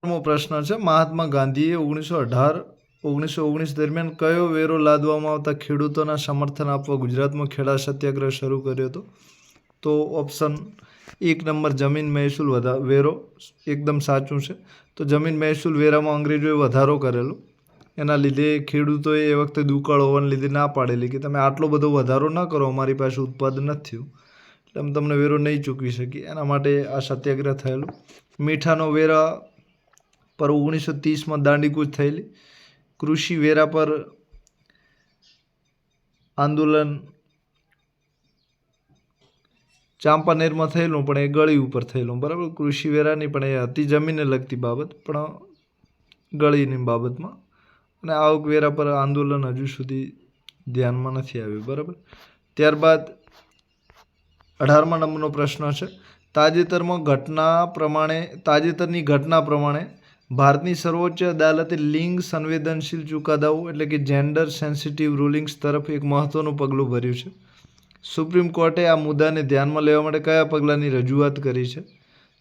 પ્રશ્ન છે, મહાત્મા ગાંધીએ 1918-1919 દરમિયાન કયો વેરો લાદવામાં આવતા ખેડૂતોના સમર્થન આપવા ગુજરાતમાં ખેડા સત્યાગ્રહ શરૂ કર્યો હતો? તો ઓપ્શન 1 નંબર જમીન મહેસૂલ વેરો એકદમ સાચું છે. તો જમીન મહેસૂલ વેરામાં અંગ્રેજોએ વધારો કરેલો, એના લીધે ખેડૂતોએ એ વખતે દુકાળ હોવાને લીધે ના પાડેલી કે તમે આટલો બધો વધારો ન કરો, અમારી પાસે ઉત્પાદન નથી થયું એટલે અમે તમને વેરો નહીં ચૂકવી શકીએ. એના માટે આ સત્યાગ્રહ થયેલો. મીઠાનો વેરા પર 1930માં દાંડીકૂચ થયેલી. કૃષિ વેરા પર આંદોલન ચાંપાનેરમાં થયેલું, પણ એ ગળી ઉપર થયેલું, બરાબર. કૃષિ વેરાની પણ એ હતી જમીનને લગતી બાબત, પણ ગળીની બાબતમાં. અને આવક વેરા પર આંદોલન હજુ સુધી ધ્યાનમાં નથી આવ્યું, બરાબર. ત્યારબાદ 18મા નંબરનો પ્રશ્ન છે, તાજેતરની ઘટના પ્રમાણે ભારતની સર્વોચ્ચ અદાલતે લિંગ સંવેદનશીલ ચુકાદાઓ એટલે કે જેન્ડર સેન્સિટિવ રૂલિંગ્સ તરફ એક મહત્વનું પગલું ભર્યું છે. સુપ્રીમ કોર્ટે આ મુદ્દાને ધ્યાનમાં લેવા માટે કયા પગલાંની રજૂઆત કરી છે?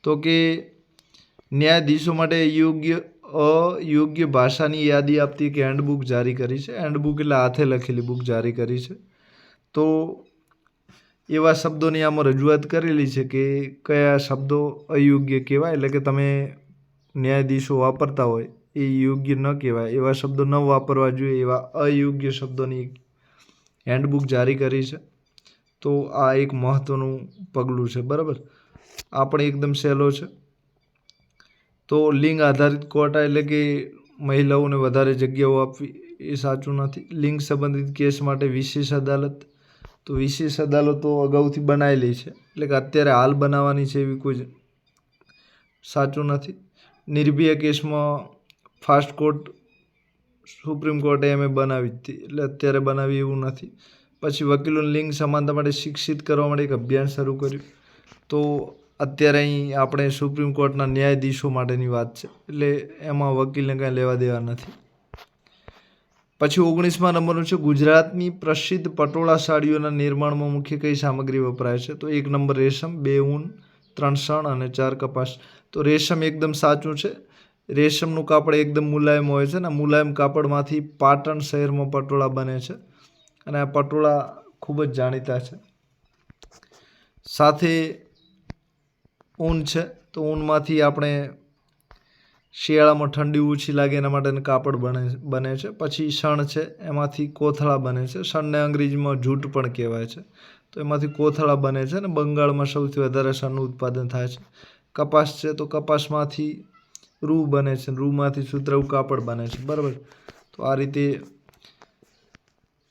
તો કે ન્યાયાધીશો માટે અયોગ્ય ભાષાની યાદી આપતી એક હેન્ડબુક જારી કરી છે. હેન્ડબુક એટલે હાથે લખેલી બુક જારી કરી છે. તો એવા શબ્દોની આમાં રજૂઆત કરેલી છે કે કયા શબ્દો અયોગ્ય કહેવાય, એટલે કે તમે ન્યાયાધીશો વાપરતા હોય એ યોગ્ય ન કહેવાય, એવા શબ્દો ન વાપરવા જોઈએ, એવા અયોગ્ય શબ્દોની હેન્ડબુક જારી કરી છે. તો આ એક મહત્ત્વનું પગલું છે, બરાબર. આ પણ એકદમ સહેલો છે. તો લિંગ આધારિત કોટા એટલે કે મહિલાઓને વધારે જગ્યાઓ આપવી એ સાચું નથી. લિંગ સંબંધિત કેસ માટે વિશેષ અદાલત, તો વિશેષ અદાલતો અગાઉથી બનાવેલી છે, એટલે કે અત્યારે હાલ બનાવવાની છે એવી કોઈ સાચું નથી. નિર્ભયા કેસમાં ફાસ્ટ કોર્ટ સુપ્રીમ કોર્ટે એમ બનાવી હતી, એટલે અત્યારે બનાવી એવું નથી. પછી વકીલોને લિંગ સમાનતા માટે શિક્ષિત કરવા માટે એક અભિયાન શરૂ કર્યું. તો અત્યારે અહીં આપણે સુપ્રીમ કોર્ટના ન્યાયાધીશો માટેની વાત છે, એટલે એમાં વકીલને કાંઈ લેવા દેવા નથી. પછી 19મા નંબરનું છે, ગુજરાતની પ્રસિદ્ધ પટોળા સાડીઓના નિર્માણમાં મુખ્ય કઈ સામગ્રી વપરાય છે? તો 1 નંબર રેશમ, 2 ઊન, 3 શણ અને 4 કપાસ. તો રેશમ એકદમ સાચું છે. રેશમનું કાપડ એકદમ મુલાયમ હોય છે, ને મુલાયમ કાપડમાંથી પાટણ શહેરમાં પટોળા બને છે, અને આ પટોળા ખૂબ જ જાણીતા છે. સાથે ઊન છે, તો ઊનમાંથી આપણે શિયાળામાં ઠંડી ઓછી લાગે એના માટેનું કાપડ બને છે. પછી શણ છે, એમાંથી કોથળા બને છે. શણને અંગ્રેજીમાં જૂટ પણ કહેવાય છે. તો એમાંથી કોથળા બને છે, અને બંગાળમાં સૌથી વધારે શણનું ઉત્પાદન થાય છે. કપાસ છે, તો કપાસમાંથી રૂ બને છે, રૂમાંથી સુતરાઉ કાપડ બને છે, બરાબર. તો આ રીતે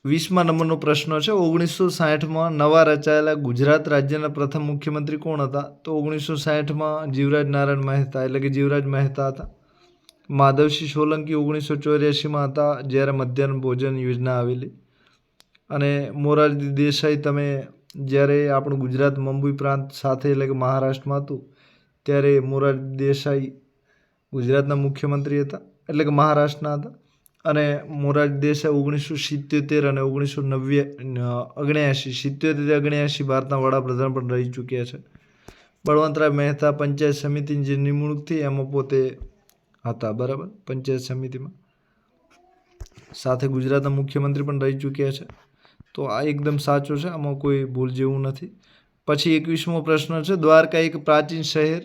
20મા નંબરનો પ્રશ્ન છે, 1960માં નવા રચાયેલા ગુજરાત રાજ્યના પ્રથમ મુખ્યમંત્રી કોણ હતા? તો 1960માં જીવરાજ નારાયણ મહેતા એટલે કે જીવરાજ મહેતા હતા. માધવસિંહ સોલંકી 1984માં હતા, જ્યારે મધ્યાહન ભોજન યોજના આવેલી. અને મોરારજી દેસાઈ, તમે જ્યારે આપણું ગુજરાત મુંબઈ પ્રાંત સાથે એટલે કે મહારાષ્ટ્રમાં હતું, ત્યારે મોરારજી દેસાઈ ગુજરાતના મુખ્યમંત્રી હતા, એટલે કે મહારાષ્ટ્રના હતા. અને મોરારજી દેસાઈ 1977 અને 1979 ભારતના વડાપ્રધાન પણ રહી ચૂક્યા છે. બળવંતરાય મહેતા પંચાયત સમિતિની જે નિમણૂક થઈ એમાં પોતે હતા, બરાબર, પંચાયત સમિતિમાં. સાથે ગુજરાતના મુખ્યમંત્રી પણ રહી ચૂક્યા છે. તો આ એકદમ સાચું છે, આમાં કોઈ ભૂલ જેવું નથી. પછી 21મો પ્રશ્ન છે, દ્વારકા એક પ્રાચીન શહેર,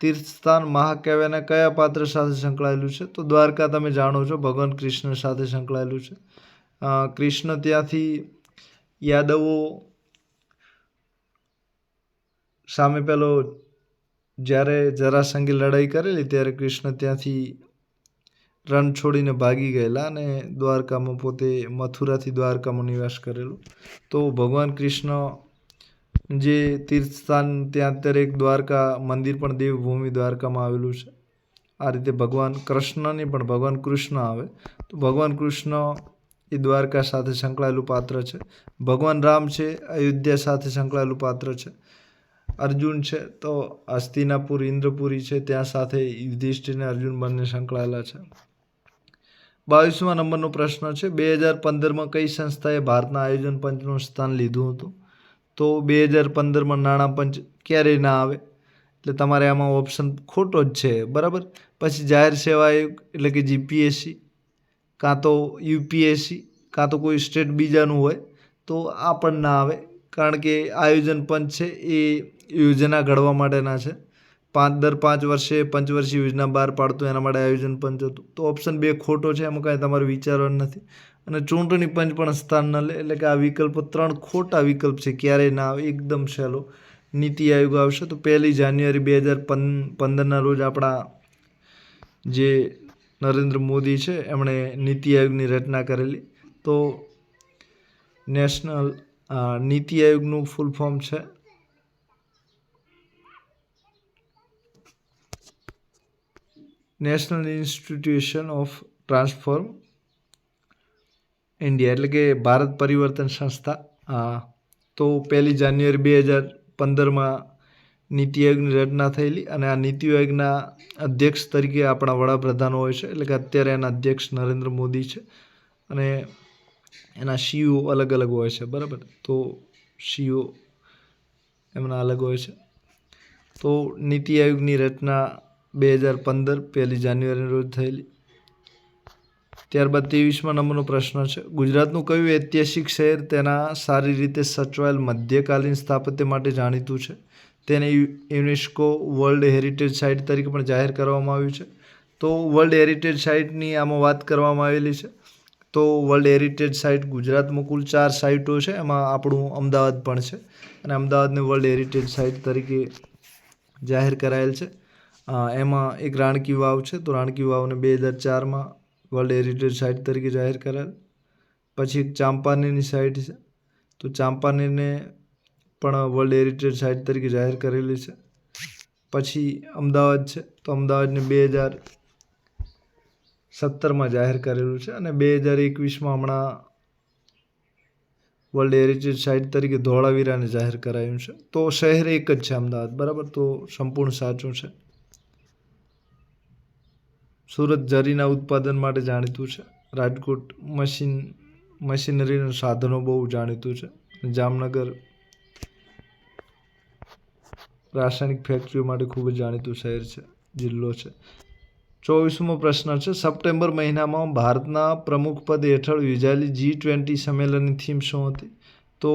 તીર્થસ્થાન, મહાકાવ્યના કયા પાત્ર સાથે સંકળાયેલું છે? તો દ્વારકા તમે જાણો છો ભગવાન કૃષ્ણ સાથે સંકળાયેલું છે. કૃષ્ણ ત્યાંથી યાદવો સામે પેલો જ્યારે જરાસંઘે લડાઈ કરેલી ત્યારે કૃષ્ણ ત્યાંથી રણ છોડીને ભાગી ગયેલા, અને દ્વારકામાં પોતે મથુરાથી દ્વારકામાં નિવાસ કરેલો. તો ભગવાન કૃષ્ણ જે તીર્થસ્થાન ત્યાં અત્યારે એક દ્વારકા મંદિર પણ દેવભૂમિ દ્વારકામાં આવેલું છે. આ રીતે ભગવાન કૃષ્ણની પણ ભગવાન કૃષ્ણ આવે, તો ભગવાન કૃષ્ણ એ દ્વારકા સાથે સંકળાયેલું પાત્ર છે. ભગવાન રામ છે અયોધ્યા સાથે સંકળાયેલું પાત્ર છે. અર્જુન છે તો હસ્તિનાપુર ઇન્દ્રપુરી છે ત્યાં સાથે યુધિષ્ઠિર અને અર્જુન બંને સંકળાયેલા છે. 22મા નંબરનો પ્રશ્ન છે, 2015માં કઈ સંસ્થાએ ભારતના આયોજન પંચનું સ્થાન લીધું હતું? તો 2015માં નાણાં પંચ ક્યારેય ના આવે, એટલે તમારે આમાં ઓપ્શન ખોટો જ છે, બરાબર. પછી જાહેર સેવા આયોગ એટલે કે જીપીએસસી, કાં તો યુપીએસસી, કાં તો કોઈ સ્ટેટ બીજાનું હોય તો આ પણ ના આવે, કારણ કે આયોજન પંચ છે એ યોજના ઘડવા માટેના છે. દર 5 વર્ષે પંચવર્ષીય યોજના બહાર પાડતું, એના માટે આયોજન પંચ હતું. તો ઓપ્શન 2 ખોટો છે, એમાં કાંઈ તમારે વિચારવાનું નથી. અને ચૂંટણી પંચ પણ સ્થાન ન લે, એટલે કે આ વિકલ્પો 3 ખોટા વિકલ્પ છે, ક્યારેય ના આવે, એકદમ સહેલો. નીતિ આયોગ આવશે તો 1 જાન્યુઆરી 2015ના રોજ આપણા જે નરેન્દ્ર મોદી છે એમણે નીતિ આયોગની રચના કરેલી. તો નેશનલ નીતિ આયોગનું ફૂલ ફોર્મ છે national institution of transform India, એટલે કે ભારત પરિવર્તન સંસ્થા. તો 1 જાન્યુઆરી 2015માં નીતિ આયોગની રચના થયેલી, અને આ નીતિ આયોગના અધ્યક્ષ તરીકે આપણા વડાપ્રધાન હોય છે, એટલે કે અત્યારે એના અધ્યક્ષ નરેન્દ્ર મોદી છે, અને એના સીઈઓ અલગ અલગ હોય છે, બરાબર. તો સીઈઓ એમના અલગ હોય છે. તો નીતિ આયોગની રચના 2015 1 જાન્યુઆરીના રોજ થયેલી. ત્યારબાદ 23મા નંબરનો પ્રશ્ન છે, ગુજરાતનું કયું ઐતિહાસિક શહેર તેના સારી રીતે સચવાયેલ મધ્યકાલીન સ્થાપત્ય માટે જાણીતું છે? તેને યુનેસ્કો વર્લ્ડ હેરિટેજ સાઇટ તરીકે પણ જાહેર કરવામાં આવ્યું છે. તો વર્લ્ડ હેરિટેજ સાઇટની આમાં વાત કરવામાં આવેલી છે. તો વર્લ્ડ હેરિટેજ સાઇટ ગુજરાતમાં કુલ 4 સાઇટો છે, એમાં આપણું અમદાવાદ પણ છે, અને અમદાવાદને વર્લ્ડ હેરિટેજ સાઇટ તરીકે જાહેર કરાયેલ છે. એમાં એક રાણકી વાવ છે, તો રાણકી વાવને 2004માં વર્લ્ડ હેરિટેજ સાઇટ તરીકે જાહેર કરાયેલ. પછી એક ચાંપાનેરની સાઇટ છે, તો ચાંપાનેરને પણ વર્લ્ડ હેરિટેજ સાઇટ તરીકે જાહેર કરેલી છે. પછી અમદાવાદ છે, તો અમદાવાદને 2017માં જાહેર કરેલું છે, અને 2021માં હમણાં વર્લ્ડ હેરિટેજ સાઇટ તરીકે ધોળાવીરાને જાહેર કરાયું છે. તો શહેર એક જ છે, અમદાવાદ, બરાબર. તો સંપૂર્ણ સાચું છે. સુરત જરીના ઉત્પાદન માટે જાણીતું છે. રાજકોટ મશીનરીના સાધનો બહુ જાણીતું છે. જામનગર રાસાયણિક ફેક્ટરીઓ માટે ખૂબ જ જાણીતું શહેર છે, જિલ્લો છે. 24મો પ્રશ્ન છે, સપ્ટેમ્બર મહિનામાં ભારતના પ્રમુખપદ હેઠળ યોજાયેલી G20 સંમેલનની થીમ શું હતી? તો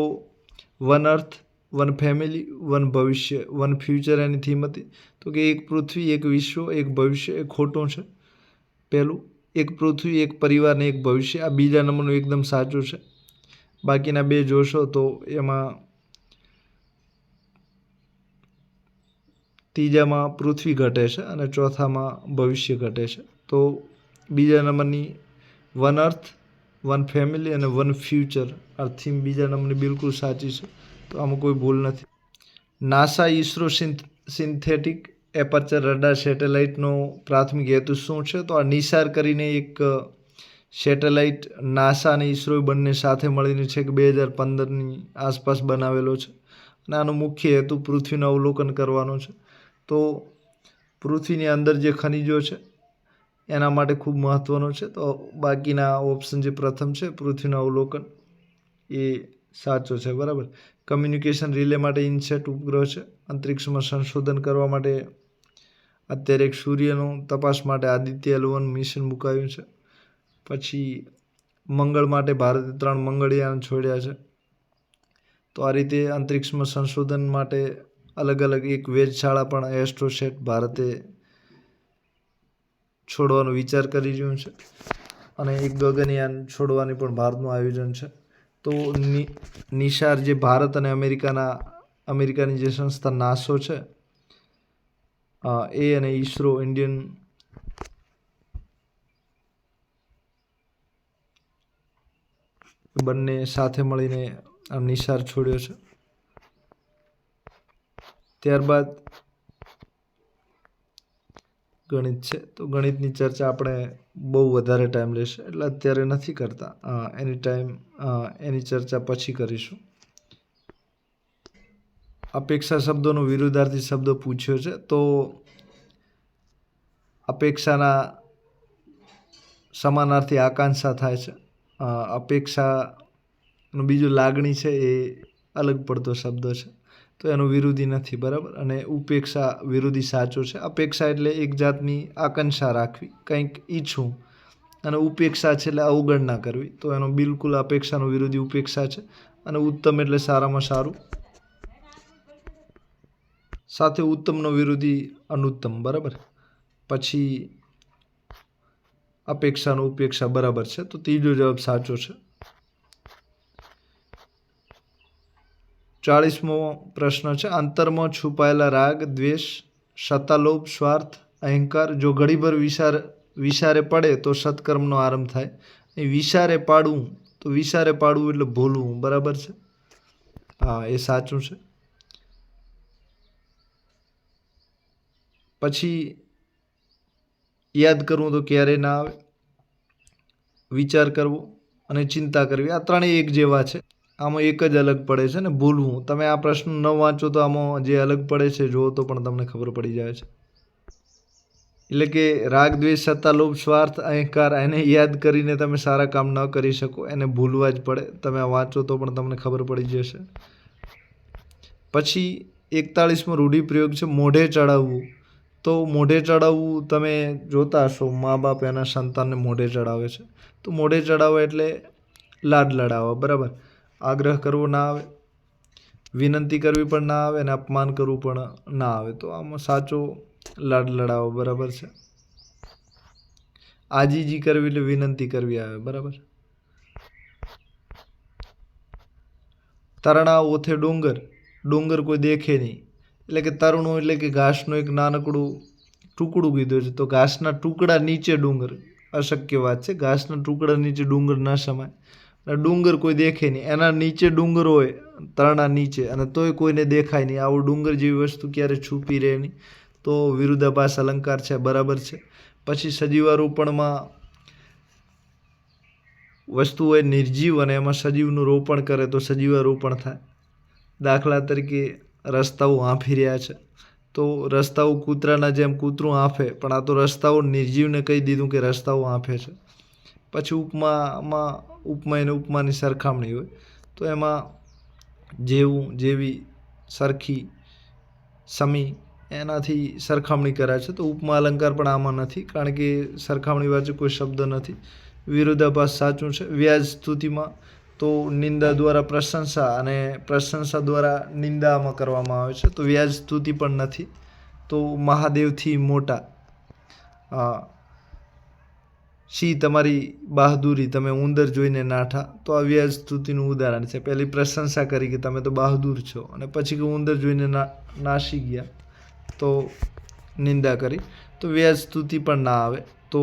વન અર્થ, વન ફેમિલી, વન ભવિષ્ય, વન ફ્યુચર એની થીમ હતી. તો કે એક પૃથ્વી, એક વિશ્વ, એક ભવિષ્ય. એ ખોટું છે. પહેલું, એક પૃથ્વી, એક પરિવાર ને એક ભવિષ્ય, આ બીજા નંબરનું એકદમ સાચું છે. બાકીના 2 જોશો તો એમાં ત્રીજામાં પૃથ્વી ઘટે છે અને ચોથામાં ભવિષ્ય ઘટે છે. તો બીજા નંબરની વન અર્થ, વન ફેમિલી અને વન ફ્યુચર આ થીમ બીજા નંબરની બિલકુલ સાચી છે. તો આમાં કોઈ ભૂલ નથી. NASA ISRO synthetic aperture radar સેટેલાઇટનો પ્રાથમિક હેતુ શું છે? તો આ નિસાર કરીને એક સેટેલાઇટ નાસા અને ઇસરો બંને સાથે મળીને છેક 2015ની આસપાસ બનાવેલો છે, અને આનો મુખ્ય હેતુ પૃથ્વીનું અવલોકન કરવાનો છે. તો પૃથ્વીની અંદર જે ખનિજો છે એના માટે ખૂબ મહત્ત્વનો છે. તો બાકીના ઓપ્શન જે પ્રથમ છે પૃથ્વીનું અવલોકન એ સાચો છે, બરાબર. કમ્યુનિકેશન રિલે માટે ઇનસેટ ઉપગ્રહ છે. અંતરિક્ષમાં સંશોધન કરવા માટે અત્યારે એક સૂર્યનું તપાસ માટે આદિત્ય L1 મિશન મુકાયું છે. પછી મંગળ માટે ભારતે 3 મંગળયાન છોડ્યા છે. તો આ રીતે અંતરિક્ષમાં સંશોધન માટે અલગ અલગ એક વેધશાળા પણ એસ્ટ્રોસેટ ભારતે છોડવાનો વિચાર કરી રહ્યું છે, અને એક ગગનયાન છોડવાની પણ ભારતનું આયોજન છે. તો નિસાર જે ભારત અને અમેરિકાની જે સંસ્થા નાસો છે એ અને ઇસરો ઇન્ડિયન બંને સાથે મળીને આ નિસાર છોડ્યો છે. ત્યારબાદ ગણિત છે. તો ગણિતની ચર્ચા આપણે બહુ વધારે ટાઈમ લેશે, એટલે અત્યારે નથી કરતા. એની ચર્ચા પછી કરીશું. અપેક્ષા શબ્દોનો વિરુદ્ધાર્થી શબ્દ પૂછ્યો છે. તો અપેક્ષાના સમાનાર્થી આકાંક્ષા થાય છે. અપેક્ષાનું બીજું લાગણી છે, એ અલગ પડતો શબ્દ છે. તો એનો વિરોધી નથી, બરાબર. અને ઉપેક્ષા વિરોધી સાચો છે. અપેક્ષા એટલે એક જાતની આકાંક્ષા રાખવી, કંઈક ઈચ્છવું, અને ઉપેક્ષા છે એટલે અવગણના કરવી. તો એનો બિલકુલ અપેક્ષાનો વિરોધી ઉપેક્ષા છે. અને ઉત્તમ એટલે સારામાં સારું, સાથે ઉત્તમનો વિરોધી અનુત્તમ, બરાબર. પછી અપેક્ષાનો ઉપેક્ષા બરાબર છે. તો ત્રીજો જવાબ સાચો છે. 40મો પ્રશ્ન છે, અંતરમાં છુપાયેલા રાગ, દ્વેષ, સત્તાલોભ, સ્વાર્થ, અહંકાર જો ઘડીભર વિચારે પડે તો સત્કર્મનો આરંભ થાય. અહીં વિચારે પાડવું, તો વિચારે પાડવું એટલે ભૂલવું, બરાબર છે. હા, એ સાચું છે. પછી યાદ કરવું તો ક્યારેય ના આવે, વિચાર કરવો અને ચિંતા કરવી, આ ત્રણેય એક જેવા છે. આમાં એક જ અલગ પડે છે ને, ભૂલવું. તમે આ પ્રશ્ન ન વાંચો તો આમાં જે અલગ પડે છે જુઓ તો પણ તમને ખબર પડી જાય છે. એટલે કે રાગ, દ્વેષ, સત્તા, લોભ, સ્વાર્થ, અહંકાર, એને યાદ કરીને તમે સારા કામ ન કરી શકો, એને ભૂલવા જ પડે. તમે આ વાંચો તો પણ તમને ખબર પડી જશે. પછી 41મો રૂઢિપ્રયોગ છે, મોઢે ચડાવવું. તો મોઢે ચડાવવું તમે જોતા હશો, મા બાપ એના સંતાનને મોઢે ચડાવે છે. તો મોઢે ચડાવવા એટલે લાડ લડાવવા, બરાબર. આગ્રહ કરવો ના આવે, વિનંતી કરવી પણ ના આવે, અને અપમાન કરવું પણ ના આવે. તો આમાં સાચો લાડ લડાવો, બરાબર છે. આજીજી કરવી એટલે વિનંતી કરવી આવે, બરાબર. તરણા ઓથે ડુંગર, ડુંગર કોઈ દેખે નહીં. એટલે કે તરણું એટલે કે ઘાસનું એક નાનકડું ટુકડું કીધું છે. તો ઘાસના ટુકડા નીચે ડુંગર, અશક્ય વાત છે. ઘાસના ટુકડા નીચે ડુંગર ના સમાય. ડુંગર કોઈ દેખે નહીં, એના નીચે ડુંગર હોય, તરણા નીચે, અને તોય કોઈને દેખાય નહીં. આવું ડુંગર જેવી વસ્તુ ક્યારે છુપી રહે નહીં. તો વિરુદ્ધાભાસ અલંકાર છે, બરાબર છે. પછી સજીવારોપણમાં વસ્તુ હોય નિર્જીવ અને એમાં સજીવનું રોપણ કરે તો સજીવારોપણ થાય. દાખલા તરીકે રસ્તાઓ હાંફી રહ્યા છે, તો રસ્તાઓ કૂતરાના જેમ કૂતરું હાંફે, પણ આ તો રસ્તાઓ નિર્જીવને કહી દીધું કે રસ્તાઓ હાંફે છે. પછી ઉપમા અને ઉપમાની સરખામણી હોય, તો એમાં જેવું, જેવી, સરખી, સમી, એનાથી સરખામણી કરાય છે. તો ઉપમા અલંકાર પણ આમાં નથી, કારણ કે સરખામણીવાચક કોઈ શબ્દ નથી. વિરોધાભાસ સાચું છે. વ્યાજ સ્તુતિમાં તો નિંદા દ્વારા પ્રશંસા અને પ્રશંસા દ્વારા નિંદામાં કરવામાં આવે છે. તો વ્યાજ સ્તુતિ પણ નથી. તો મહાદેવથી મોટા, શી તમારી બહાદુરી, તમે ઉંદર જોઈને નાઠા. તો આ વ્યાજ સ્તુતિનું ઉદાહરણ છે. પહેલી પ્રશંસા કરી કે તમે તો બહાદુર છો, અને પછી કે ઉંદર જોઈને નાસી ગયા, તો નિંદા કરી. તો વ્યાજ સ્તુતિ પણ ના આવે. તો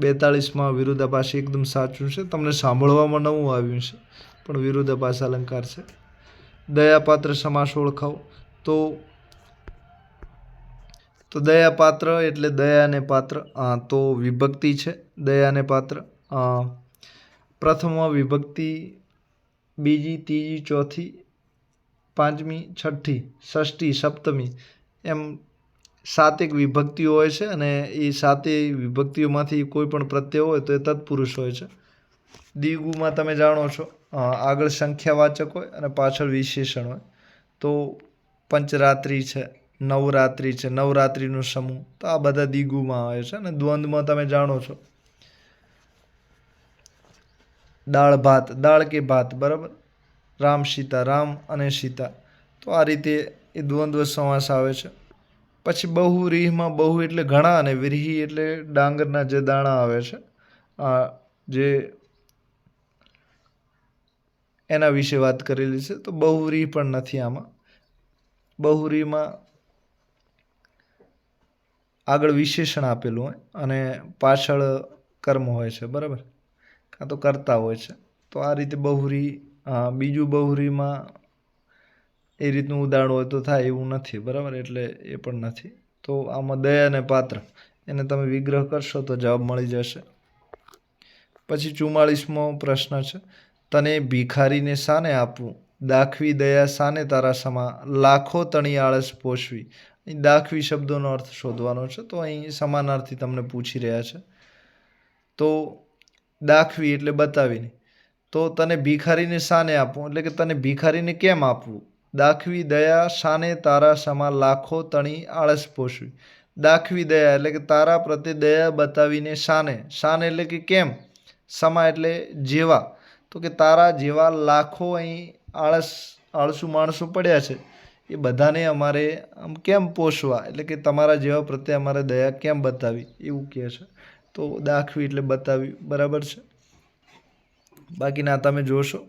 42માં વિરોધાભાસ એકદમ સાચું છે. તમને સાંભળવામાં નવું આવ્યું છે, પણ વિરોધાભાસ અલંકાર છે. દયાપાત્ર સમાસ ઓળખાવો. તો દયાપાત્ર એટલે દયા અને પાત્ર, તો વિભક્તિ છે. દયા અને પાત્ર, પ્રથમમાં વિભક્તિ, બીજી, ત્રીજી, ચોથી, પાંચમી, છઠ્ઠી, ષષ્ઠી, સપ્તમી, એમ 7 વિભક્તિઓ હોય છે. અને એ 7 વિભક્તિઓમાંથી કોઈ પણ પ્રત્યય હોય તો એ તત્પુરુષ હોય છે. દ્વિગુમાં તમે જાણો છો, આગળ સંખ્યાવાચક હોય અને પાછળ વિશેષણ હોય. તો પંચરાત્રિ છે, નવરાત્રિ છે, નવરાત્રિનો સમૂહ, તો આ બધા દ્વિગુમાં આવે છે. અને દ્વંદ્વમાં તમે જાણો છો, દાળ ભાત, દાળ કે ભાત, બરાબર. રામ સીતા, રામ અને સીતા. તો આ રીતે એ દ્વંદ્વ સમાસ આવે છે. પછી બહુવ્રીહિમાં બહુ એટલે ઘણા, અને વ્રીહિ એટલે ડાંગરના જે દાણા આવે છે, જે એના વિશે વાત કરેલી છે. તો બહુવ્રીહિ પણ નથી આમાં. બહુવ્રીહિમાં આગળ વિશેષણ આપેલું હોય અને પાછળ કર્મ હોય છે, બરાબર, કાં તો કર્તા હોય છે. તો આ રીતે બહુવ્રીહિ, બીજું બહુવ્રીહિમાં એ રીતનું ઉદાહરણ હોય તો થાય, એવું નથી, બરાબર. એટલે એ પણ નથી. તો આમાં દયા અને પાત્ર, એને તમે વિગ્રહ કરશો તો જવાબ મળી જશે. પછી 44મો પ્રશ્ન છે, તને ભિખારીને શાને આપવું, દાખવી દયા શાને તારા સમા, લાખો તણી આળસ પોષવી. અહીં દાખવી શબ્દોનો અર્થ શોધવાનો છે. તો અહીં સમાનાર્થી તમને પૂછી રહ્યા છે. તો દાખવી એટલે બતાવીને. તો તને ભિખારીને શાને આપવું, એટલે કે તને ભિખારીને કેમ આપવું. દાખવી દયા શાને તારા સમા લાખો તણી આળસ પોષવી. દાખવી દયા એટલે કે તારા પ્રત્યે દયા બતાવીને શાને એટલે કે કેમ, સમા એટલે જેવા, તો કે તારા જેવા લાખો અહીં આળસુ માણસો પડ્યા છે, એ બધાને અમારે આમ કેમ પોષવા, એટલે કે તમારા જેવા પ્રત્યે અમારે દયા કેમ બતાવી, એવું કહે છે. તો દાખવી એટલે બતાવી, બરાબર છે. બાકીના તમે જોશો.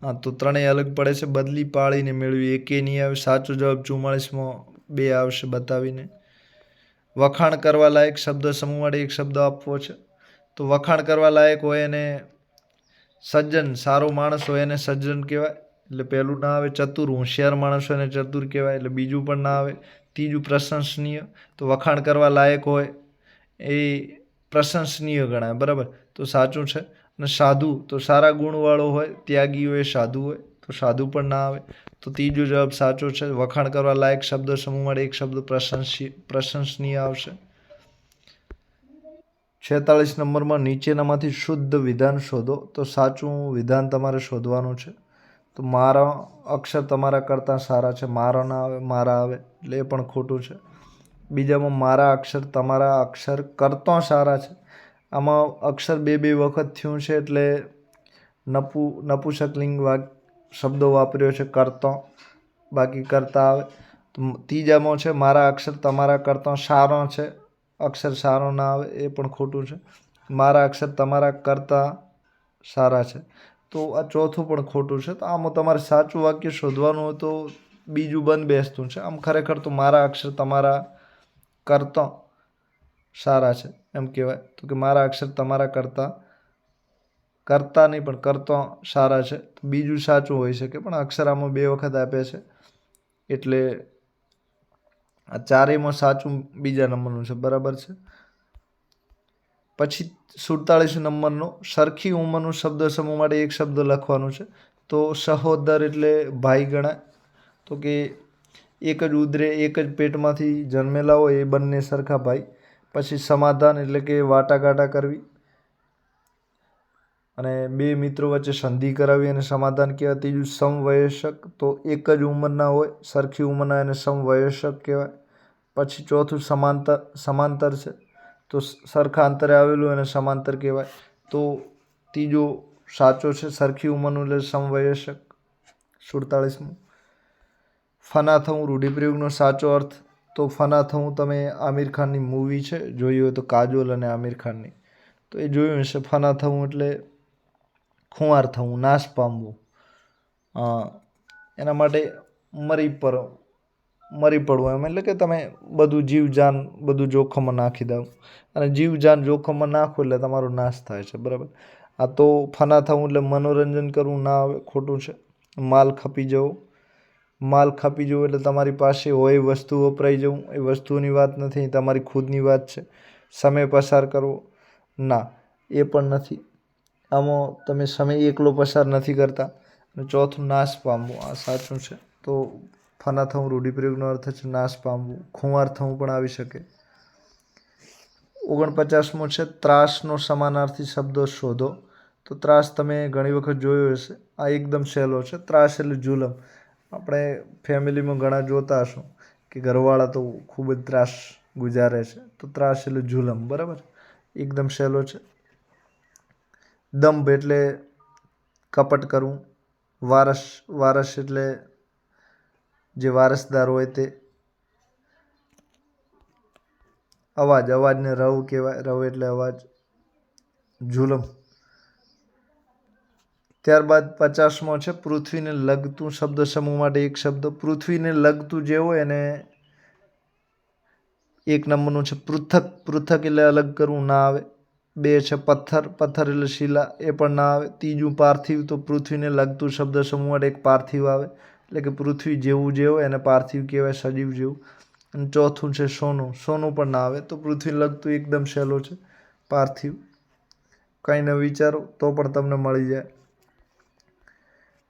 હા, તો ત્રણેય અલગ પડે છે. બદલી પાળીને મેળવી એકે નહીં આવે. સાચો જવાબ 44માં 2 આવશે, બતાવીને. વખાણ કરવા લાયક શબ્દ સમૂહ માટે એક શબ્દ આપવો છે. તો વખાણ કરવા લાયક હોય એને સજ્જન, સારો માણસ હોય એને સજ્જન કહેવાય, એટલે પહેલું ના આવે. ચતુર, હોશિયાર માણસ હોય એને ચતુર કહેવાય, એટલે બીજું પણ ના આવે. ત્રીજું પ્રશંસનીય, તો વખાણ કરવા લાયક હોય એ પ્રશંસનીય ગણાય, બરાબર, તો સાચું છે. અને સાધુ, તો સારા ગુણવાળો હોય, ત્યાગી હોય, સાધુ હોય, તો સાધુ પણ ના આવે. તો ત્રીજો જવાબ સાચો છે. વખાણ કરવા લાયક શબ્દ સમૂહ માટે એક શબ્દ પ્રશંસનીય આવશે. 46 નંબરમાં નીચેનામાંથી શુદ્ધ વિધાન શોધો. તો સાચું વિધાન તમારે શોધવાનું છે. તો મારા અક્ષર તમારા કરતાં સારા છે, મારા ના આવે, મારા આવે, એટલે એ પણ ખોટું છે. બીજામાં મારા અક્ષર તમારા અક્ષર કરતાં સારા છે. આમાં અક્ષર બે વખત થયું છે, એટલે નપુંસકલિંગ શબ્દો વાપર્યો છે, કરતાં, બાકી કરતા આવે. તો ત્રીજામાં છે મારા અક્ષર તમારા કરતાં સારો છે, અક્ષર સારો ના આવે, એ પણ ખોટું છે. મારા અક્ષર તમારા કરતાં સારા છે, તો આ ચોથું પણ ખોટું છે. તો આમાં તમારે સાચું વાક્ય શોધવાનું હોય તો બીજું બંધ બેસતું છે. આમ ખરેખર તો મારા અક્ષર તમારા કરતાં સારા છે એમ કહેવાય. તો કે મારા અક્ષર તમારા કરતાં નહીં પણ કરતાં સારા છે, તો બીજું સાચું હોઈ શકે, પણ અક્ષર આમાં 2 વખત આપે છે, એટલે આ ચારેયમાં સાચું બીજા નંબરનું છે, બરાબર છે. પછી 47 નંબરનો સરખી ઉંમરનું શબ્દ સમૂહ માટે એક શબ્દ લખવાનું છે. તો સહોદર એટલે ભાઈ ગણાય. તો કે એક જ ઉદરે, એક જ પેટમાંથી જન્મેલા હોય એ બંને સરખા ભાઈ. પછી સમાધાન એટલે કે વાટાઘાટા કરવી, અને 2 મિત્રો વચ્ચે સંધિ કરાવી અને સમાધાન કહેવાય. ત્રીજું સમવયસ્ક, તો એક જ ઉંમરના હોય, સરખી ઉંમરના એને સમવયસ્ક કહેવાય. પછી ચોથું સમાંતર છે, તો સરખા અંતરે આવેલું એને સમાંતર કહેવાય. તો ત્રીજો સાચો છે, સરખી ઉંમરનું એટલે સમવયસ્ક. 47. ફના થવું રૂઢિપ્રયોગનો સાચો અર્થ. તો ફના થવું તમે આમિર ખાનની મૂવી છે, જોઈ હોય તો, કાજોલ અને આમિર ખાનની, તો એ જોયું હશે. ફના થવું એટલે ખુંવાર થવું, નાશ પામવું, એના માટે મરી પડવું એમ, એટલે કે તમે બધું જીવજાન બધું જોખમમાં નાખી દો, અને જીવજાન જોખમમાં નાખો એટલે તમારો નાશ થાય છે, બરાબર. આ તો ફના થવું એટલે મનોરંજન કરવું ના આવે, ખોટું છે. માલ ખપી જવું એટલે તમારી પાસે હોય વસ્તુ વપરાઈ જવું, એ વસ્તુની વાત નથી, તમારી ખુદની વાત છે. સમય પસાર કરવો, ના, એ પણ નથી. આમાં તમે સમય એકલો પસાર નથી કરતા. અને ચોથું નાશ પામવું, આ સાચું છે. તો ફના થવું રૂઢિપ્રયોગનો અર્થ છે નાશ પામવું. ખુંવાર થવું પણ આવી શકે. 49મો છે ત્રાસનો સમાનાર્થી શબ્દો શોધો. તો ત્રાસ તમે ઘણી વખત જોયો હશે, આ એકદમ સહેલો છે. ત્રાસ એટલે જુલમ. આપણે ફેમિલીમાં ઘણા જોતા હશું કે ઘરવાળા તો ખૂબ જ ત્રાસ ગુજારે છે, તો ત્રાસ એટલે જુલમ, બરાબર, એકદમ સહેલો છે. દંભ એટલે કપટ કરવું. વારસ એટલે જે વારસદાર હોય તે. અવાજને રવ કહેવાય, રવ એટલે અવાજ. જુલમ. ત્યારબાદ 50મો છે પૃથ્વીને લગતું શબ્દ સમૂહ માટે એક શબ્દ. પૃથ્વીને લગતું જે હોય એને 1 નંબરનું છે પૃથક એટલે અલગ કરવું, ના આવે. 2 છે પથ્થર એટલે શિલા, એ પણ ના આવે. ત્રીજું પાર્થિવ, તો પૃથ્વીને લગતું શબ્દ સમૂહ માટે એક પાર્થિવ આવે, એટલે કે પૃથ્વી જેવું જે હોય એને પાર્થિવ કહેવાય, સજીવ જેવું. અને ચોથું છે સોનું પણ ના આવે. તો પૃથ્વીને લગતું એકદમ સહેલો છે, પાર્થિવ. કંઈ ન વિચારો તો પણ તમને મળી જાય.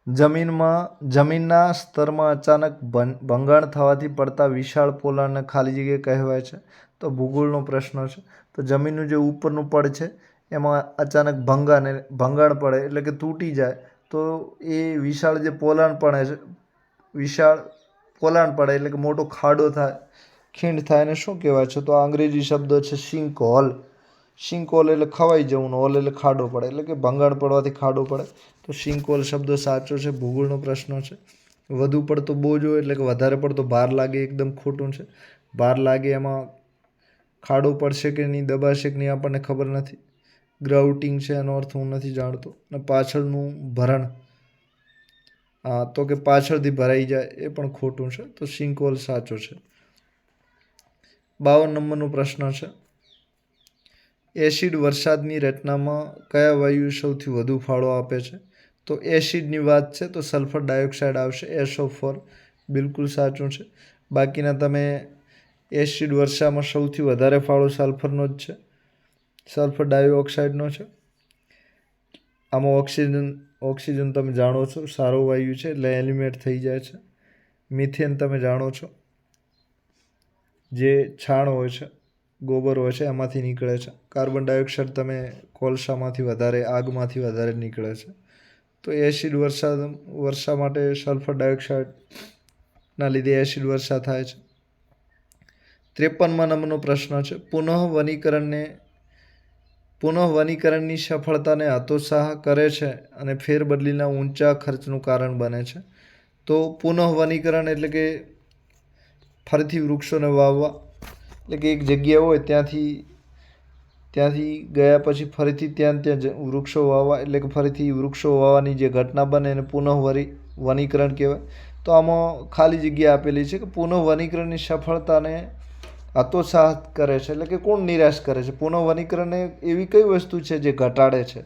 જમીનના સ્તરમાં અચાનક ભંગાણ થવાથી પડતા વિશાળ પોલાણને ખાલી જગ્યા કહેવાય છે. તો ભૂગોળનો પ્રશ્ન છે. તો જમીનનું જે ઉપરનું પડ છે એમાં અચાનક ભંગાણ પડે એટલે કે તૂટી જાય, તો એ વિશાળ જે પોલાણ વિશાળ પોલાણ પડે એટલે કે મોટો ખાડો થાય, ખીણ થાય એને શું કહેવાય છે? તો આ અંગ્રેજી શબ્દ છે સિંક હોલ. સિંક હોલ એટલે ખવાઈ જવું, હોલ એટલે ખાડો પડે, એટલે કે ભંગાણ પડવાથી ખાડો પડે. તો સિંક હોલ શબ્દ સાચો છે. ભૂગોળનો પ્રશ્ન છે. વધુ પડતો બોજો એટલે કે વધારે પડતો ભાર લાગે, એકદમ ખોટું છે. ભાર લાગે એમાં ખાડો પડશે કે નહીં, દબાશે કે નહીં આપણને ખબર નથી. ગ્રાઉટિંગ છે એનો અર્થ હું નથી જાણતો. અને પાછળનું ભરણ, તો કે પાછળથી ભરાઈ જાય એ પણ ખોટું છે. તો સિંક હોલ સાચો છે. 52 નંબરનો પ્રશ્ન છે. એસિડ વરસાદની રચનામાં કયા વાયુ સૌથી વધુ ફાળો આપે છે? તો એસિડની વાત છે તો સલ્ફર ડાયોક્સાઇડ આવશે, SO4 બિલકુલ સાચું છે. બાકીના તમે એસિડ વર્ષામાં સૌથી વધારે ફાળો સલ્ફરનો જ છે, સલ્ફર ડાયોક્સાઇડનો છે. આમાં ઓક્સિજન તમે જાણો છો સારો વાયુ છે એટલે એલિમિનેટ થઈ જાય છે. મિથેન તમે જાણો છો જે છાણ હોય છે, ગોબર હોય છે એમાંથી નીકળે છે. કાર્બન ડાયોક્સાઇડ તમે કોલસામાંથી વધારે, આગમાંથી વધારે નીકળે છે. તો એસિડ વર્ષા માટે સલ્ફર ડાયોક્સાઇડના લીધે એસિડ વર્ષા થાય છે. 53મા નંબરનો પ્રશ્ન છે. પુનઃવનીકરણની સફળતાને હતોત્સાહ કરે છે અને ફેરબદલીના ઊંચા ખર્ચનું કારણ બને છે. તો પુનઃવનીકરણ એટલે કે ફરીથી વૃક્ષોને વાવવા, એટલે કે એક જગ્યા હોય ત્યાંથી ગયા પછી ફરીથી ત્યાં વૃક્ષો વાવવા, એટલે કે ફરીથી વૃક્ષો વાવવાની જે ઘટના બને એને પુનઃવનીકરણ કહેવાય. તો આમાં ખાલી જગ્યા આપેલી છે કે પુનઃવનીકરણની સફળતાને હતોત્સાહ કરે છે, એટલે કે કોણ નિરાશ કરે છે? પુનઃવનીકરણ એવી કઈ વસ્તુ છે જે ઘટાડે છે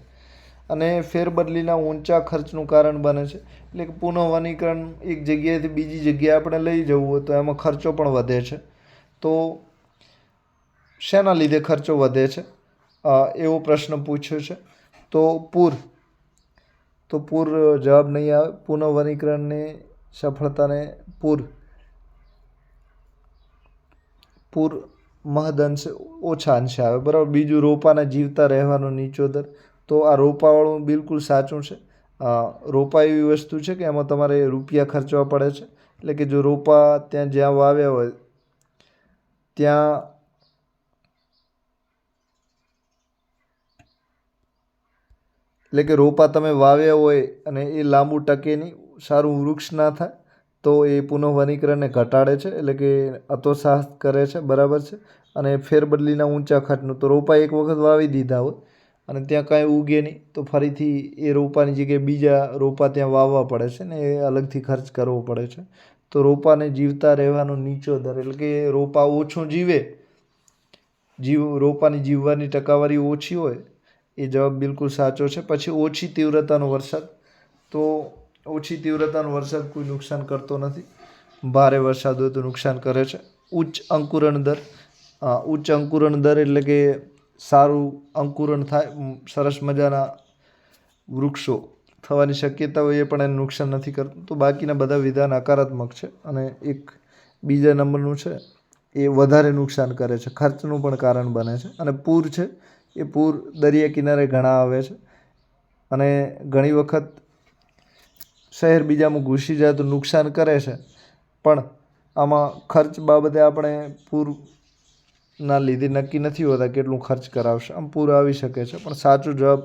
અને ફેરબદલીના ઊંચા ખર્ચનું કારણ બને છે. એટલે કે પુનઃવનીકરણ એક જગ્યાએથી બીજી જગ્યાએ આપણે લઈ જવું હોય તો એમાં ખર્ચો પણ વધે છે. તો શેના લીધે ખર્ચો વધે છે એવો પ્રશ્ન પૂછ્યો છે. તો પૂર જવાબ નહીં આવે. પુનઃવનીકરણની સફળતાને પૂર મહદઅંશે ઓછા અંશે આવે, બરાબર. બીજું, રોપાના જીવતા રહેવાનો નીચો દર. તો આ રોપાવાળું બિલકુલ સાચું છે. રોપા એવી વસ્તુ છે કે એમાં તમારે રૂપિયા ખર્ચવા પડે છે. એટલે કે જો રોપા જ્યાં વાવ્યા હોય ત્યાં એટલે કે રોપા તમે વાવ્યા હોય અને એ લાંબુ ટકે નહીં, સારું વૃક્ષ ના થાય, તો એ પુનઃવનીકરણને ઘટાડે છે, એટલે કે હતોત્સાહ કરે છે, બરાબર છે. અને ફેરબદલીના ઊંચા ખર્ચનું, તો રોપા એક વખત વાવી દીધા હોય અને ત્યાં કાંઈ ઉગે નહીં તો ફરીથી એ રોપાની જગ્યાએ બીજા રોપા ત્યાં વાવવા પડે છે ને એ અલગથી ખર્ચ કરવો પડે છે. તો રોપાને જીવતા રહેવાનો નીચો દર, એટલે કે રોપા ઓછું રોપાની જીવવાની ટકાવારી ઓછી હોય, એ જવાબ બિલકુલ સાચો છે. પછી ઓછી તીવ્રતાનો વરસાદ. તો ઓછી તીવ્રતાનો વરસાદ કોઈ નુકસાન કરતો નથી. ભારે વરસાદ હોય તો નુકસાન કરે છે. ઉચ્ચ અંકુરણ દર. ઉચ્ચ અંકુરણ દર એટલે કે સારું અંકુરણ થાય, સરસ મજાના વૃક્ષો થવાની શક્યતા હોય એ પણ એને નુકસાન નથી કરતું. તો બાકીના બધા વિધાન હકારાત્મક છે. અને એક બીજા નંબરનું છે એ વધારે નુકસાન કરે છે, ખર્ચનું પણ કારણ બને છે. અને પૂર છે એ પૂર દરિયા કિનારે ઘણા આવે છે અને ઘણી વખત શહેર બીજામાં ઘૂસી જાય તો નુકસાન કરે છે. પણ આમાં ખર્ચ બાબતે આપણે પૂરના લીધે નક્કી નથી હોતા કેટલું ખર્ચ કરાવશે. આમ પૂર આવી શકે છે. પણ સાચો જવાબ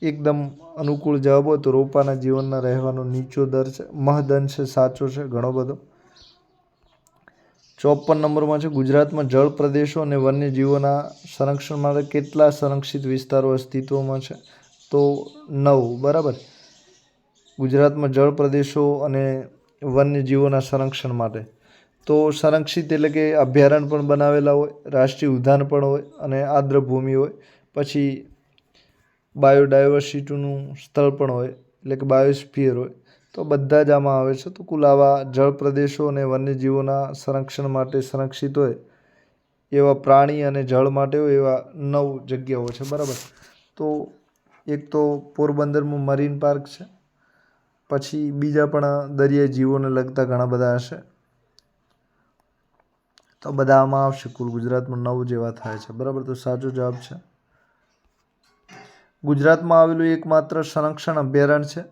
એકદમ અનુકૂળ જવાબ હોય તો રોપાના જીવનના રહેવાનો નીચો દર છે, મહદઅંશે સાચો છે ઘણો બધો. 54 નંબરમાં છે. ગુજરાતમાં જળ પ્રદેશો અને વન્યજીવોના સંરક્ષણ માટે કેટલા સંરક્ષિત વિસ્તારો અસ્તિત્વમાં છે? તો 9, બરાબર. ગુજરાતમાં જળ પ્રદેશો અને વન્યજીવોના સંરક્ષણ માટે તો સંરક્ષિત એટલે કે અભયારણ્ય પણ બનાવેલા હોય, રાષ્ટ્રીય ઉદ્યાન પણ હોય અને આર્દ્રભૂમિ હોય, પછી બાયોડાયવર્સિટીનું સ્થળ પણ હોય, એટલે કે બાયોસ્ફિયર હોય. તો બધા જ આમાં આવે છે. તો કુલ આવા જળ પ્રદેશો અને વન્યજીવોના સંરક્ષણ માટે સંરક્ષિત હોય એવા પ્રાણી અને જળ માટે હોય એવા 9 જગ્યાઓ છે, બરાબર. તો એક તો પોરબંદરમાં મરીન પાર્ક છે, પછી બીજા પણ દરિયાઈ જીવોને લગતા ઘણા બધા હશે. તો બધા આમાં આવશે. કુલ ગુજરાતમાં 9 જેવા થાય છે, બરાબર. તો સાચો જવાબ છે. ગુજરાતમાં આવેલું એકમાત્ર સંરક્ષણ અભયારણ્ય છે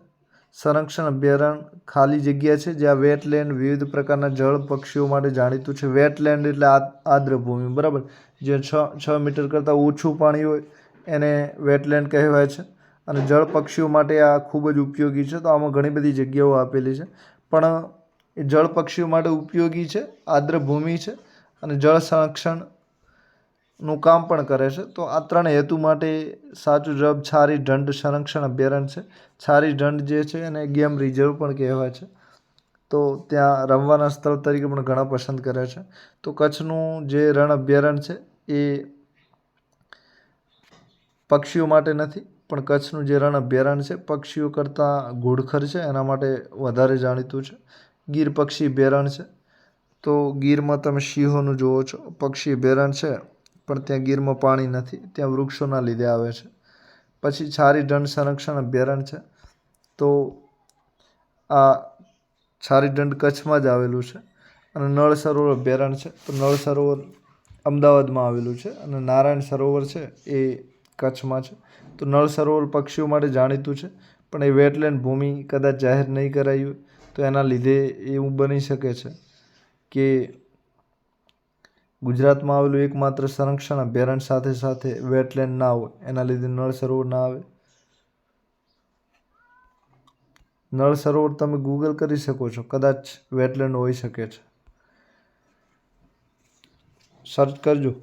સંરક્ષણ અભયારણ્ય ખાલી જગ્યા છે જ્યાં વેટલેન્ડ વિવિધ પ્રકારના જળ પક્ષીઓ માટે જાણીતું છે. વેટલેન્ડ એટલે આર્દ્રભૂમિ, બરાબર. જે 6 મીટર કરતાં ઓછું પાણી હોય એને વેટલેન્ડ કહેવાય છે. અને જળ પક્ષીઓ માટે આ ખૂબ જ ઉપયોગી છે. તો આમાં ઘણી બધી જગ્યાઓ આપેલી છે, પણ એ જળ પક્ષીઓ માટે ઉપયોગી છે, આર્દ્રભૂમિ છે અને જળ સંરક્ષણનું કામ પણ કરે છે. તો આ 3 હેતુ માટે સાચો જવાબ છારી ઢંઢ સંરક્ષણ અભયારણ્ય છે. છારી ઢંઢ જે છે એને ગેમ રિઝર્વ પણ કહેવાય છે. તો ત્યાં રમવાના સ્થળ તરીકે પણ ઘણા પસંદ કરે છે. તો કચ્છનું જે રણ અભયારણ્ય છે એ પક્ષીઓ માટે નથી, પણ કચ્છનું જે રણ અભયારણ્ય છે પક્ષીઓ કરતાં ઘુડખર છે એના માટે વધારે જાણીતું છે. ગીર પક્ષી અભયારણ્ય છે. તો ગીરમાં તમે સિંહોનું જુઓ છો. પક્ષી અભયારણ્ય છે પણ ત્યાં ગીરમાં પાણી નથી, ત્યાં વૃક્ષોના લીધે આવે છે. પછી છારી ઢંઢ સંરક્ષણ અભયારણ્ય છે. તો આ છારી ઢંઢ કચ્છમાં જ આવેલું છે. અને નળ સરોવર અભયારણ્ય છે. તો નળ સરોવર અમદાવાદમાં આવેલું છે અને નારાયણ સરોવર છે એ કચ્છમાં છે. તો નળ સરોવર પક્ષીઓ માટે જાણીતું છે, પણ એ વેટલેન્ડ ભૂમિ કદાચ જાહેર નહીં કરાઈ હોય, તો એના લીધે એવું બની શકે છે કે ગુજરાતમાં આવેલું એકમાત્ર સંરક્ષણ અભયારણ્ય સાથે સાથે વેટલેન્ડ ના હોય, એના લીધે નળ સરોવર ના આવે. નળ સરોવર તમે ગૂગલ કરી શકો છો, કદાચ વેટલેન્ડ હોઈ શકે છે. સર્ચ કરજો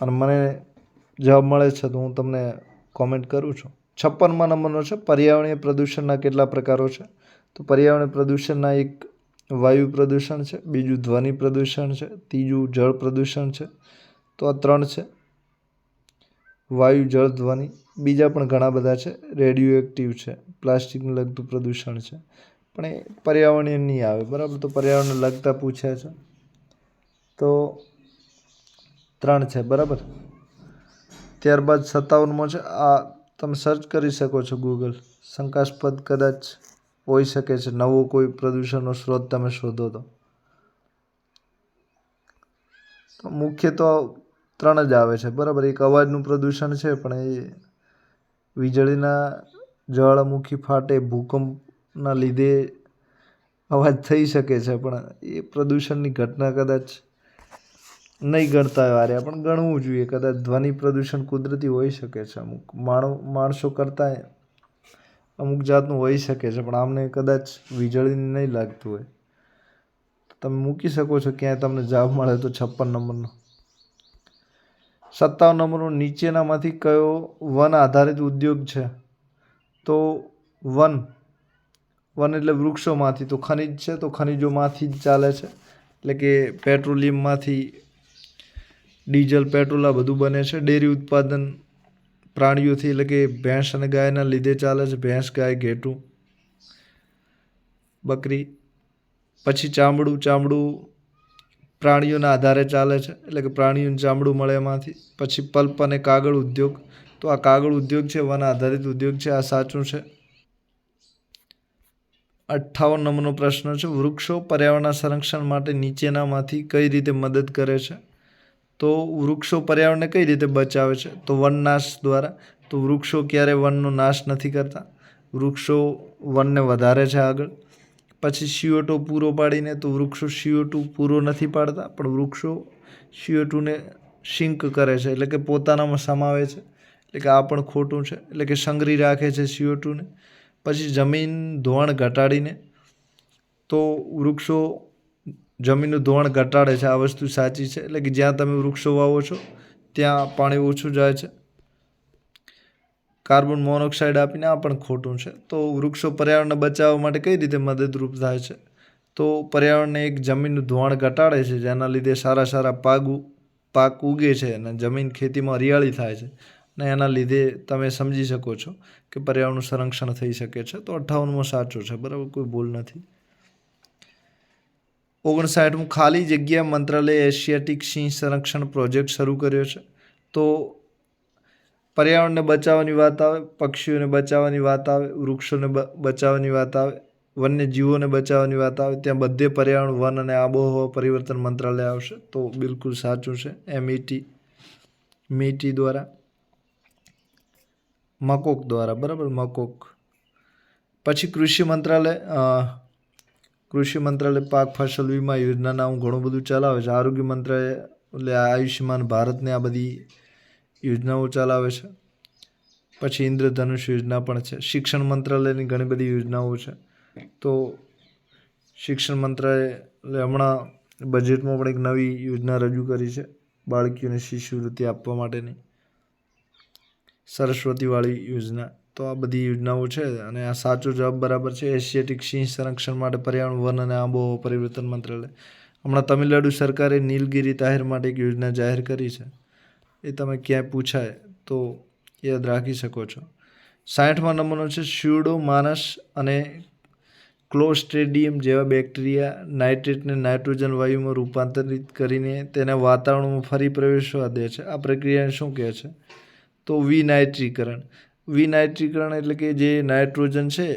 અને મને જવાબ મળે છે તો હું તમને કોમેન્ટ કરું છું. 56મા નંબરનો છે પર્યાવરણીય પ્રદૂષણના કેટલા પ્રકારો છે. તો પર્યાવરણીય પ્રદૂષણના એક વાયુ પ્રદૂષણ છે, બીજું ધ્વનિ પ્રદૂષણ છે, ત્રીજું જળ પ્રદૂષણ છે. તો આ 3 છે, વાયુ, જળ, ધ્વનિ. બીજા પણ ઘણા બધા છે, રેડિયો એક્ટિવ છે, પ્લાસ્ટિકને લગતું પ્રદૂષણ છે, પણ એ પર્યાવરણીય નહીં આવે, બરાબર. તો પર્યાવરણને લગતા પૂછ્યા છે તો 3 છે, બરાબર. ત્યારબાદ 57મો છે, આ તમે સર્ચ કરી શકો છો ગૂગલ. શંકાસ્પદ કદાચ હોઈ શકે છે, નવો કોઈ પ્રદૂષણનો સ્ત્રોત તમે શોધો તો. મુખ્ય તો 3 જ આવે છે, બરાબર. એક અવાજનું પ્રદૂષણ છે, પણ એ વીજળીના જ્વાળામુખી ફાટે, ભૂકંપના લીધે અવાજ થઈ શકે છે, પણ એ પ્રદૂષણની ઘટના કદાચ નહીં ગણતા હોય, પણ ગણવું જોઈએ. કદાચ ધ્વનિ પ્રદૂષણ કુદરતી હોઈ શકે છે, અમુક માણસો કરતાં અમુક જાતનું હોઈ શકે છે, પણ આમને કદાચ વીજળીને નહીં લાગતું હોય. તમે મૂકી શકો છો ક્યાંય તમને જવાબ મળે તો 56 નંબરનો. 57 નંબરનો નીચેનામાંથી કયો વન આધારિત ઉદ્યોગ છે. તો વન એટલે વૃક્ષોમાંથી. તો ખનિજ છે, તો ખનિજોમાંથી જ ચાલે છે, એટલે કે પેટ્રોલિયમમાંથી ડીઝલ, પેટ્રોલ આ બધું બને છે. ડેરી ઉત્પાદન પ્રાણીઓથી, એટલે કે ભેંસ અને ગાયના લીધે ચાલે છે. ભેંસ, ગાય, ઘેટું, બકરી. પછી ચામડું પ્રાણીઓના આધારે ચાલે છે, એટલે કે પ્રાણીઓનું ચામડું મળે એમાંથી. પછી પલ્પ અને કાગળ ઉદ્યોગ. તો આ કાગળ ઉદ્યોગ છે, વન આધારિત ઉદ્યોગ છે, આ સાચું છે. 58 નંબરનો પ્રશ્ન છે, વૃક્ષો પર્યાવરણના સંરક્ષણ માટે નીચેનામાંથી કઈ રીતે મદદ કરે છે. તો વૃક્ષો પર્યાવરણને કઈ રીતે બચાવે છે. તો વનનાશ દ્વારા. તો વૃક્ષો ક્યારેય વનનો નાશ નથી કરતા, વૃક્ષો વનને વધારે છે આગળ. પછી CO2 પૂરો પાડીને. તો વૃક્ષો CO2 પૂરો નથી પાડતા, પણ વૃક્ષો CO2ને સિંક કરે છે, એટલે કે પોતાનામાં સમાવે છે, એટલે કે આ પણ ખોટું છે, એટલે કે સંગ્રહી રાખે છે CO2ને. પછી જમીન ધોવાણ ઘટાડીને. તો વૃક્ષો જમીનનું ધોવાણ ઘટાડે છે, આ વસ્તુ સાચી છે, એટલે કે જ્યાં તમે વૃક્ષો વાવો છો ત્યાં પાણી ઓછું જાય છે. કાર્બન મોનોક્સાઇડ આપીને, આ પણ ખોટું છે. તો વૃક્ષો પર્યાવરણને બચાવવા માટે કઈ રીતે મદદરૂપ થાય છે. તો પર્યાવરણને એક જમીનનું ધોવાણ ઘટાડે છે, જેના લીધે સારા પાક ઉગે છે અને જમીન ખેતીમાં હરિયાળી થાય છે, અને એના લીધે તમે સમજી શકો છો કે પર્યાવરણનું સંરક્ષણ થઈ શકે છે. તો 58મો સાચો છે, બરાબર, કોઈ ભૂલ નથી. 59મું ખાલી જગ્યા મંત્રાલય એશિયાટિક સિંહ સંરક્ષણ પ્રોજેક્ટ શરૂ કર્યો છે. તો પર્યાવરણને બચાવવાની વાત આવે, પક્ષીઓને બચાવવાની વાત આવે, વૃક્ષોને બચાવવાની વાત આવે, વન્યજીવોને બચાવવાની વાત આવે, ત્યાં બધે પર્યાવરણ, વન અને આબોહવા પરિવર્તન મંત્રાલય આવશે. તો બિલકુલ સાચું છે. MET દ્વારા, મકોક દ્વારા, બરાબર, મકોક. પછી કૃષિ મંત્રાલય પાક ફસલ વીમા યોજનાના ઘણું બધું ચલાવે છે. આરોગ્ય મંત્રાલય એટલે આયુષ્યમાન ભારતને આ બધી યોજનાઓ ચલાવે છે. પછી ઇન્દ્રધનુષ યોજના પણ છે. શિક્ષણ મંત્રાલયની ઘણી બધી યોજનાઓ છે. તો શિક્ષણ મંત્રાલય હમણાં બજેટમાં પણ એક નવી યોજના રજૂ કરી છે બાળકીઓને શિષ્યવૃત્તિ આપવા માટેની, સરસ્વતીવાળી યોજના. તો આ બધી યોજનાઓ છે અને આ સાચો જવાબ બરાબર છે. એશિયાટિક સિંહ સંરક્ષણ માટે પર્યાવરણ, વન અને આબોહવા પરિવર્તન મંત્રાલય. હમણાં તમિલનાડુ સરકારે નીલગિરી તાહિર માટે એક યોજના જાહેર કરી છે. એ તમે ક્યાંય પૂછાય તો યાદ રાખી શકો છો. 60મા નંબરનો છે સ્યુડોમાનસ અને ક્લોસ્ટ્રીડિયમ જેવા બેક્ટેરિયા નાઇટ્રેટને નાઇટ્રોજન વાયુમાં રૂપાંતરિત કરીને તેને વાતાવરણમાં ફરી પ્રવેશવા દે છે. આ પ્રક્રિયાને શું કહે છે? તો વિનાઇટ્રીકરણ. વિનાઇટ્રીકરણ એટલે કે જે નાઇટ્રોજન છે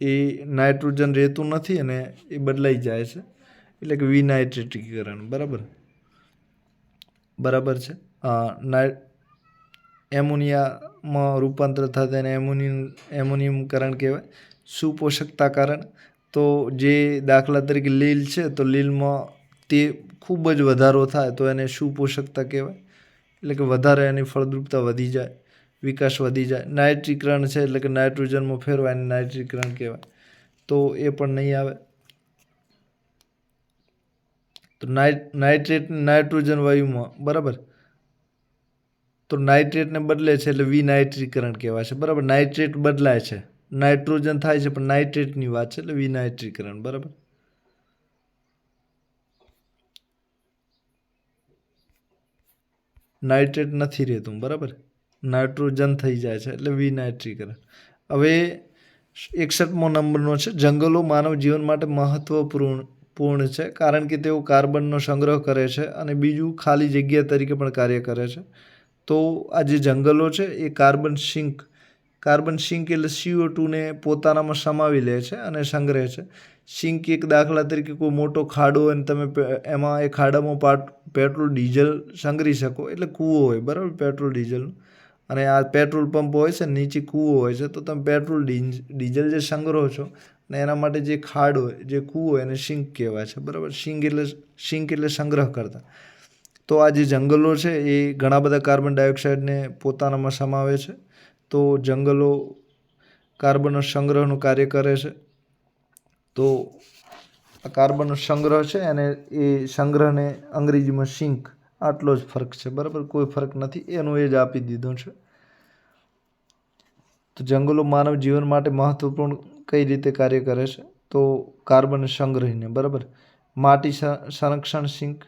એ નાઇટ્રોજન રહેતું નથી અને એ બદલાઈ જાય છે, એટલે કે વિનાઇટ્રીકરણ. બરાબર છે. એમોનિયામાં રૂપાંતર થાય તેને એમોનિયમકરણ કહેવાય. સુપોષકતાકરણ, તો જે દાખલા તરીકે લીલ છે તો લીલમાં તે ખૂબ જ વધારો થાય તો એને સુપોષકતા કહેવાય, એટલે કે વધારે એની ફળદ્રુપતા વધી જાય, વિકાસ વધી જાય. નાઇટ્રીકરણ છે એટલે કે નાઇટ્રોજનમાં ફેરવાય એને નાઇટ્રીકરણ કહેવાય. તો એ પણ નહીં આવે. તો નાઇટ્રેટ નાઇટ્રોજન વાયુમાં, બરાબર, તો નાઇટ્રેટને બદલે છે એટલે વિનાઇટ્રીકરણ કહેવાય છે. બરાબર, નાઇટ્રેટ બદલાય છે, નાઇટ્રોજન થાય છે પણ નાઇટ્રેટની વાત છે એટલે વિનાઇટ્રીકરણ. બરાબર. નાઇટ્રેટ નથી રહેતું, બરાબર, નાઇટ્રોજન થઈ જાય છે એટલે વિનાઇટ્રીકરણ. હવે 61મો નંબરનો છે જંગલો માનવ જીવન માટે મહત્વપૂર્ણ છે કારણ કે તેઓ કાર્બનનો સંગ્રહ કરે છે અને બીજું ખાલી જગ્યા તરીકે પણ કાર્ય કરે છે. તો આ જે જંગલો છે એ કાર્બન સિંક એટલે CO2ને પોતાનામાં સમાવી લે છે અને સંગ્રહે છે. સિંક એક દાખલા તરીકે કોઈ મોટો ખાડો હોય અને તમે એમાં એ ખાડામાં પેટ્રોલ ડીઝલ સંગ્રહી શકો, એટલે કૂવો હોય, બરાબર, પેટ્રોલ ડીઝલનું. અને આ પેટ્રોલ પંપ હોય છે, નીચે કૂવો હોય છે, તો તમે પેટ્રોલ ડીઝલ જે સંગ્રહો છો ને એના માટે જે ખાડ હોય, જે કૂવો હોય એને સિંક કહેવાય છે. બરાબર, સિંક એટલે સંગ્રહ કરતા. તો આ જે જંગલો છે એ ઘણા બધા કાર્બન ડાયોક્સાઇડને પોતાનામાં સમાવે છે. તો જંગલો કાર્બનનો સંગ્રહનું કાર્ય કરે છે. તો આ કાર્બનનો સંગ્રહ છે અને એ સંગ્રહને અંગ્રેજીમાં સિંક, આટલો જ ફરક છે. બરાબર, કોઈ ફરક નથી, એનું એ જ આપી દીધું છે. તો જંગલો માનવ જીવન માટે મહત્વપૂર્ણ કઈ રીતે કાર્ય કરે છે? તો કાર્બન સંગ્રહીને. બરાબર. માટી સંરક્ષણ સિંક,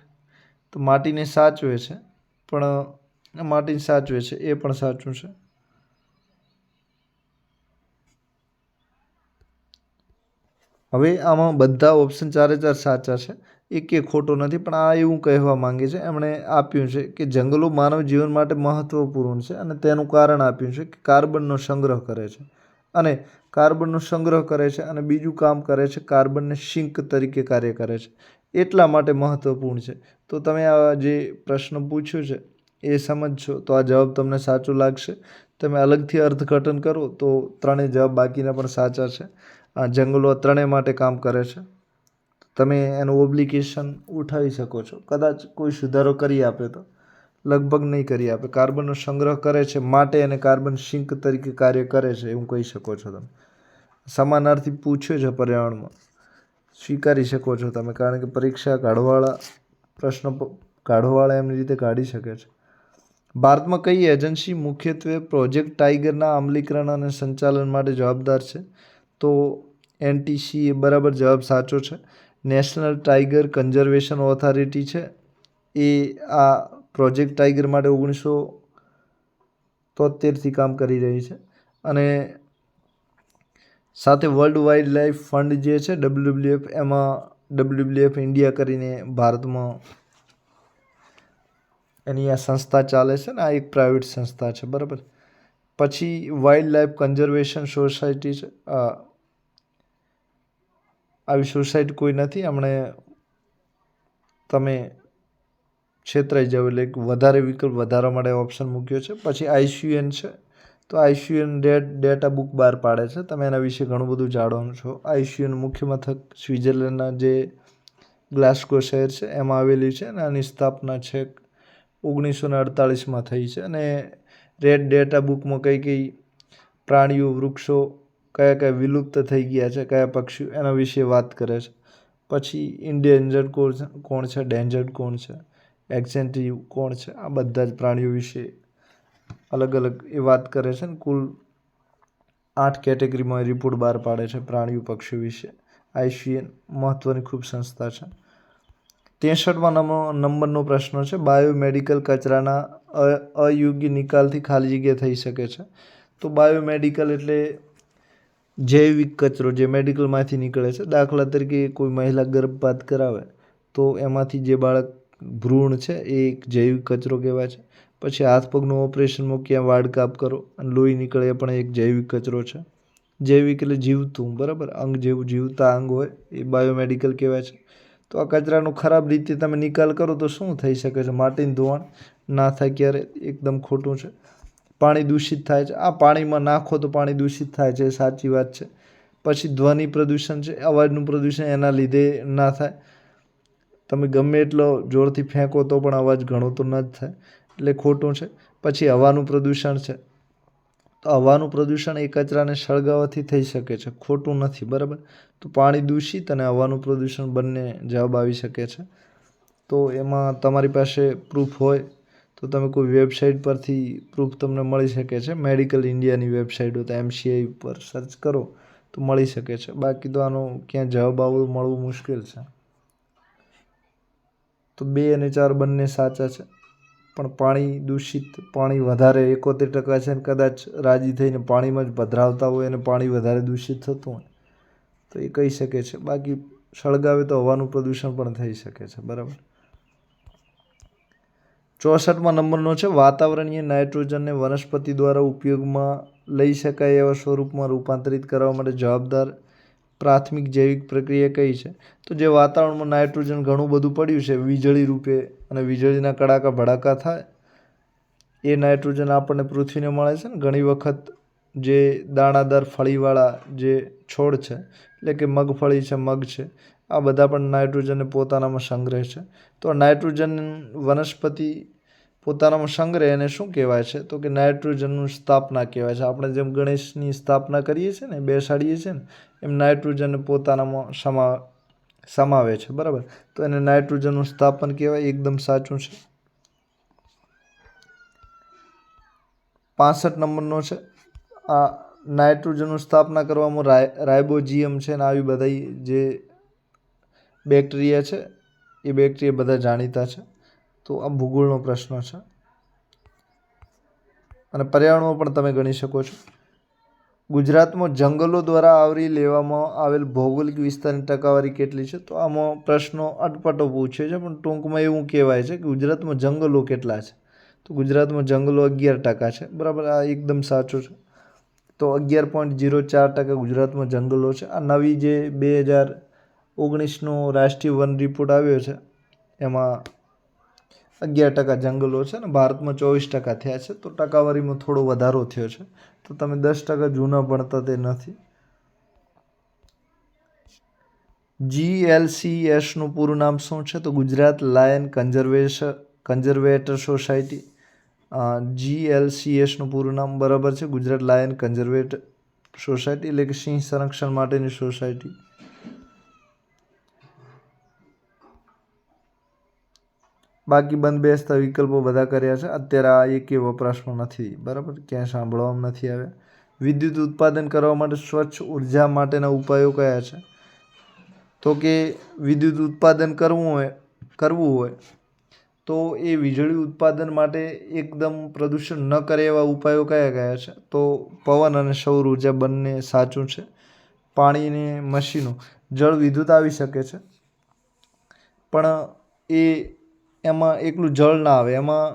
તો માટીને સાચવે છે, પણ માટીને સાચવે છે એ પણ સાચું છે. હવે આમાં બધા ઓપ્શન 4 સાચા છે, એક ખોટો નથી, પણ આ એવું કહેવા માંગે છે, એમણે આપ્યું છે કે જંગલો માનવ જીવન માટે મહત્વપૂર્ણ છે અને તેનું કારણ આપ્યું છે કે કાર્બનનો સંગ્રહ કરે છે અને બીજું કામ કરે છે, કાર્બનને સિંક તરીકે કાર્ય કરે છે, એટલા માટે મહત્વપૂર્ણ છે. તો તમે આ જે પ્રશ્ન પૂછ્યો છે એ સમજશો તો આ જવાબ તમને સાચો લાગશે. તમે અલગથી અર્થઘટન કરો તો ત્રણેય જવાબ બાકીના પણ સાચા છે. આ જંગલો ત્રણેય માટે કામ કરે છે. તમે એનું ઓબ્લિગેશન ઉઠાવી શકો છો. કદાચ કોઈ સુધારો કરી આપે તો, લગભગ નહીં કરી આપે. કાર્બનનો સંગ્રહ કરે છે માટે અને કાર્બન સિંક તરીકે કાર્ય કરે છે એવું કહી શકો છો તમે. સમાનાર્થી પૂછ્યો છે પર્યાવરણમાં, સ્વીકારી શકો છો તમે, કારણ કે પરીક્ષા કાઢવાવાળા એમની રીતે કાઢી શકે છે. ભારતમાં કઈ એજન્સી મુખ્યત્વે પ્રોજેક્ટ ટાઈગરના અમલીકરણ અને સંચાલન માટે જવાબદાર છે? તો NTC એ બરાબર જવાબ સાચો છે. નેશનલ ટાઈગર કન્ઝર્વેશન ઓથોરિટી છે એ આ પ્રોજેક્ટ ટાઈગર માટે 1973થી કામ કરી રહી છે. અને સાથે વર્લ્ડ વાઇલ્ડ લાઈફ ફંડ જે છે WWF, એમાં WWF ઇન્ડિયા કરીને ભારતમાં એની આ સંસ્થા ચાલે છે ને, આ એક પ્રાઇવેટ સંસ્થા છે. બરાબર. પછી વાઇલ્ડ લાઈફ કન્ઝર્વેશન સોસાયટી છે. આવી સોસાયટી કોઈ નથી, હમણે તમે છેતરાઈ જાવ એટલે વધારે વિકલ્પ વધારવા માટે ઓપ્શન મૂક્યો છે. પછી IUCN છે, તો આઈયુસીએન રેડ ડેટા બુક બહાર પાડે છે. તમે એના વિશે ઘણું બધું જાણવાનું છો. આઈયુસીએન મુખ્ય મથક સ્વિટ્ઝરલેન્ડના જે ગ્લાસ્ગો શહેર છે એમાં આવેલી છે અને આની સ્થાપના છેક 1948માં થઈ છે. અને રેડ ડેટા બુકમાં કઈ પ્રાણીઓ, વૃક્ષો કયા વિલુપ્ત થઈ ગયા છે, કયા પક્ષીઓ, એના વિશે વાત કરે છે. પછી ઇન્ડેન્જર્ડ કોણ છે, ડેન્જર્ડ કોણ છે, એક્સેન્ટિવ કોણ છે, આ બધા જ પ્રાણીઓ વિશે અલગ અલગ એ વાત કરે છે. ને કુલ 8 કેટેગરીમાં રિપોર્ટ બહાર પાડે છે પ્રાણીઓ, પક્ષીઓ વિશે. આઈયુસીએન મહત્વની ખૂબ સંસ્થા છે. 63માં નંબરનો પ્રશ્ન છે, બાયોમેડિકલ કચરાના અયોગ્ય નિકાલથી ખાલી જગ્યા થઈ શકે છે. તો બાયોમેડિકલ એટલે જૈવિક કચરો જે મેડિકલમાંથી નીકળે છે. દાખલા તરીકે કોઈ મહિલા ગર્ભપાત કરાવે તો એમાંથી જે બાળક ભ્રૂણ છે એ એક જૈવિક કચરો કહેવાય છે. પછી હાથ પગનું ઓપરેશનમાં ક્યાં વાડકાપ કરો અને લોહી નીકળે એ પણ એક જૈવિક કચરો છે. જૈવિક એટલે જીવતું, બરાબર, અંગ જેવું જીવતા અંગ હોય એ બાયોમેડિકલ કહેવાય છે. તો આ કચરાનો ખરાબ રીતે તમે નિકાલ કરો તો શું થઈ શકે છે? માટીનું ધોવાણ ના થાય ક્યારે, એકદમ ખોટું છે. પાણી દૂષિત થાય છે, આ પાણીમાં નાખો તો પાણી દૂષિત થાય છે, સાચી વાત છે. પછી ધ્વનિ પ્રદૂષણ છે, અવાજનું પ્રદૂષણ એના લીધે ના થાય. તમે ગમે એટલો જોરથી ફેંકો તો પણ અવાજ ઘણો તો ન જ થાય, એટલે ખોટું છે. પછી હવાનું પ્રદૂષણ છે, તો હવાનું પ્રદૂષણ એ કચરાને સળગાવવાથી થઈ શકે છે, ખોટું નથી, બરાબર. તો પાણી દૂષિત અને હવાનું પ્રદૂષણ બંને જવાબ આવી શકે છે. તો એમાં તમારી પાસે પ્રૂફ હોય તો તમે કોઈ વેબસાઇટ પરથી પ્રૂફ તમને મળી શકે છે. મેડિકલ ઇન્ડિયાની વેબસાઇટ હોય તો MCI ઉપર સર્ચ કરો તો મળી શકે છે. બાકી તો આનો ક્યાં જવાબ મળવું મુશ્કેલ છે. તો 2 અને 4 બંને સાચા છે. પણ પાણી દૂષિત, પાણી વધારે 71% છે ને કદાચ રાજી થઈને પાણીમાં જ પધરાવતા હોય અને પાણી વધારે દૂષિત થતું હોય તો એ કહી શકે છે. બાકી સળગાવે તો હવાનું પ્રદૂષણ પણ થઈ શકે છે, બરાબર. 64માં નંબરનો છે, વાતાવરણીય નાઇટ્રોજનને વનસ્પતિ દ્વારા ઉપયોગમાં લઈ શકાય એવા સ્વરૂપમાં રૂપાંતરિત કરવા માટે જવાબદાર પ્રાથમિક જૈવિક પ્રક્રિયા કઈ છે? તો જે વાતાવરણમાં નાઇટ્રોજન ઘણું બધું પડ્યું છે વીજળી રૂપે અને વીજળીના કડાકા ભડાકા થાય એ નાઇટ્રોજન આપણને પૃથ્વીને મળે છે ને ઘણી વખત. જે દાણાદાર ફળીવાળા જે છોડ છે એટલે કે મગફળી છે, મગ છે, આ બધા પણ નાઇટ્રોજનને પોતાનામાં સંગ્રહે છે. તો નાઇટ્રોજન વનસ્પતિ પોતાનામાં સંગ્રહ એને શું કહેવાય છે? તો કે નાઇટ્રોજનનું સ્થાપના કહેવાય છે. આપણે જેમ ગણેશની સ્થાપના કરીએ છીએ ને, બેસાડીએ છીએ ને, એમ નાઇટ્રોજનને પોતાનામાં સમાવે છે, બરાબર. તો એને નાઇટ્રોજનનું સ્થાપન કહેવાય, એકદમ સાચું છે. 65 નંબરનો છે, આ નાઇટ્રોજનનું સ્થાપના કરવામાં રાઇબોઝિયમ છે ને આવી બધા જે બેક્ટેરિયા છે એ બેક્ટેરિયા બધા જાણીતા છે. તો આ ભૂગોળનો પ્રશ્ન છે અને પર્યાવરણમાં પણ તમે ગણી શકો છો. ગુજરાતમાં જંગલો દ્વારા આવરી લેવામાં આવેલ ભૌગોલિક વિસ્તારની ટકાવારી કેટલી છે? તો આમાં પ્રશ્નો અટપટો પૂછે છે પણ ટૂંકમાં એવું કહેવાય છે કે ગુજરાતમાં જંગલો કેટલા છે? તો ગુજરાતમાં જંગલો 11% છે, બરાબર. આ એકદમ સાચું છે. તો 11.04% ગુજરાતમાં જંગલો છે. આ નવી જે 2019નો રાષ્ટ્રીય વન રિપોર્ટ આવ્યો છે એમાં 11% જંગલો છે અને ભારતમાં 24% થયા છે. તો ટકાવારીમાં થોડો વધારો થયો છે. તો તમે 10% જૂના ભણતા તે નથી. GLCSનું પૂરું નામ શું છે? તો ગુજરાત લાયન કન્ઝર્વેટર સોસાયટી. GLCSનું પૂરું નામ બરાબર છે, ગુજરાત લાયન કન્ઝર્વેટર સોસાયટી, એટલે કે સિંહ સંરક્ષણ માટેની સોસાયટી. બાકી બંધ બેસતા વિકલ્પો બધા કર્યા છે. અત્યારે આ એક વપરાશમાં નથી, બરાબર, ક્યાંય સાંભળવામાં નથી આવ્યા. વિદ્યુત ઉત્પાદન કરવા માટે સ્વચ્છ ઉર્જા માટેના ઉપાયો કયા છે? તો કે વિદ્યુત ઉત્પાદન કરવું હોય તો એ વીજળી ઉત્પાદન માટે એકદમ પ્રદૂષણ ન કરે એવા ઉપાયો કયા છે? તો પવન અને સૌર ઉર્જા બંને સાચું છે. પાણી અને મશીનો, જળ વિદ્યુત આવી શકે છે પણ એમાં એકલું જળ ના આવે, એમાં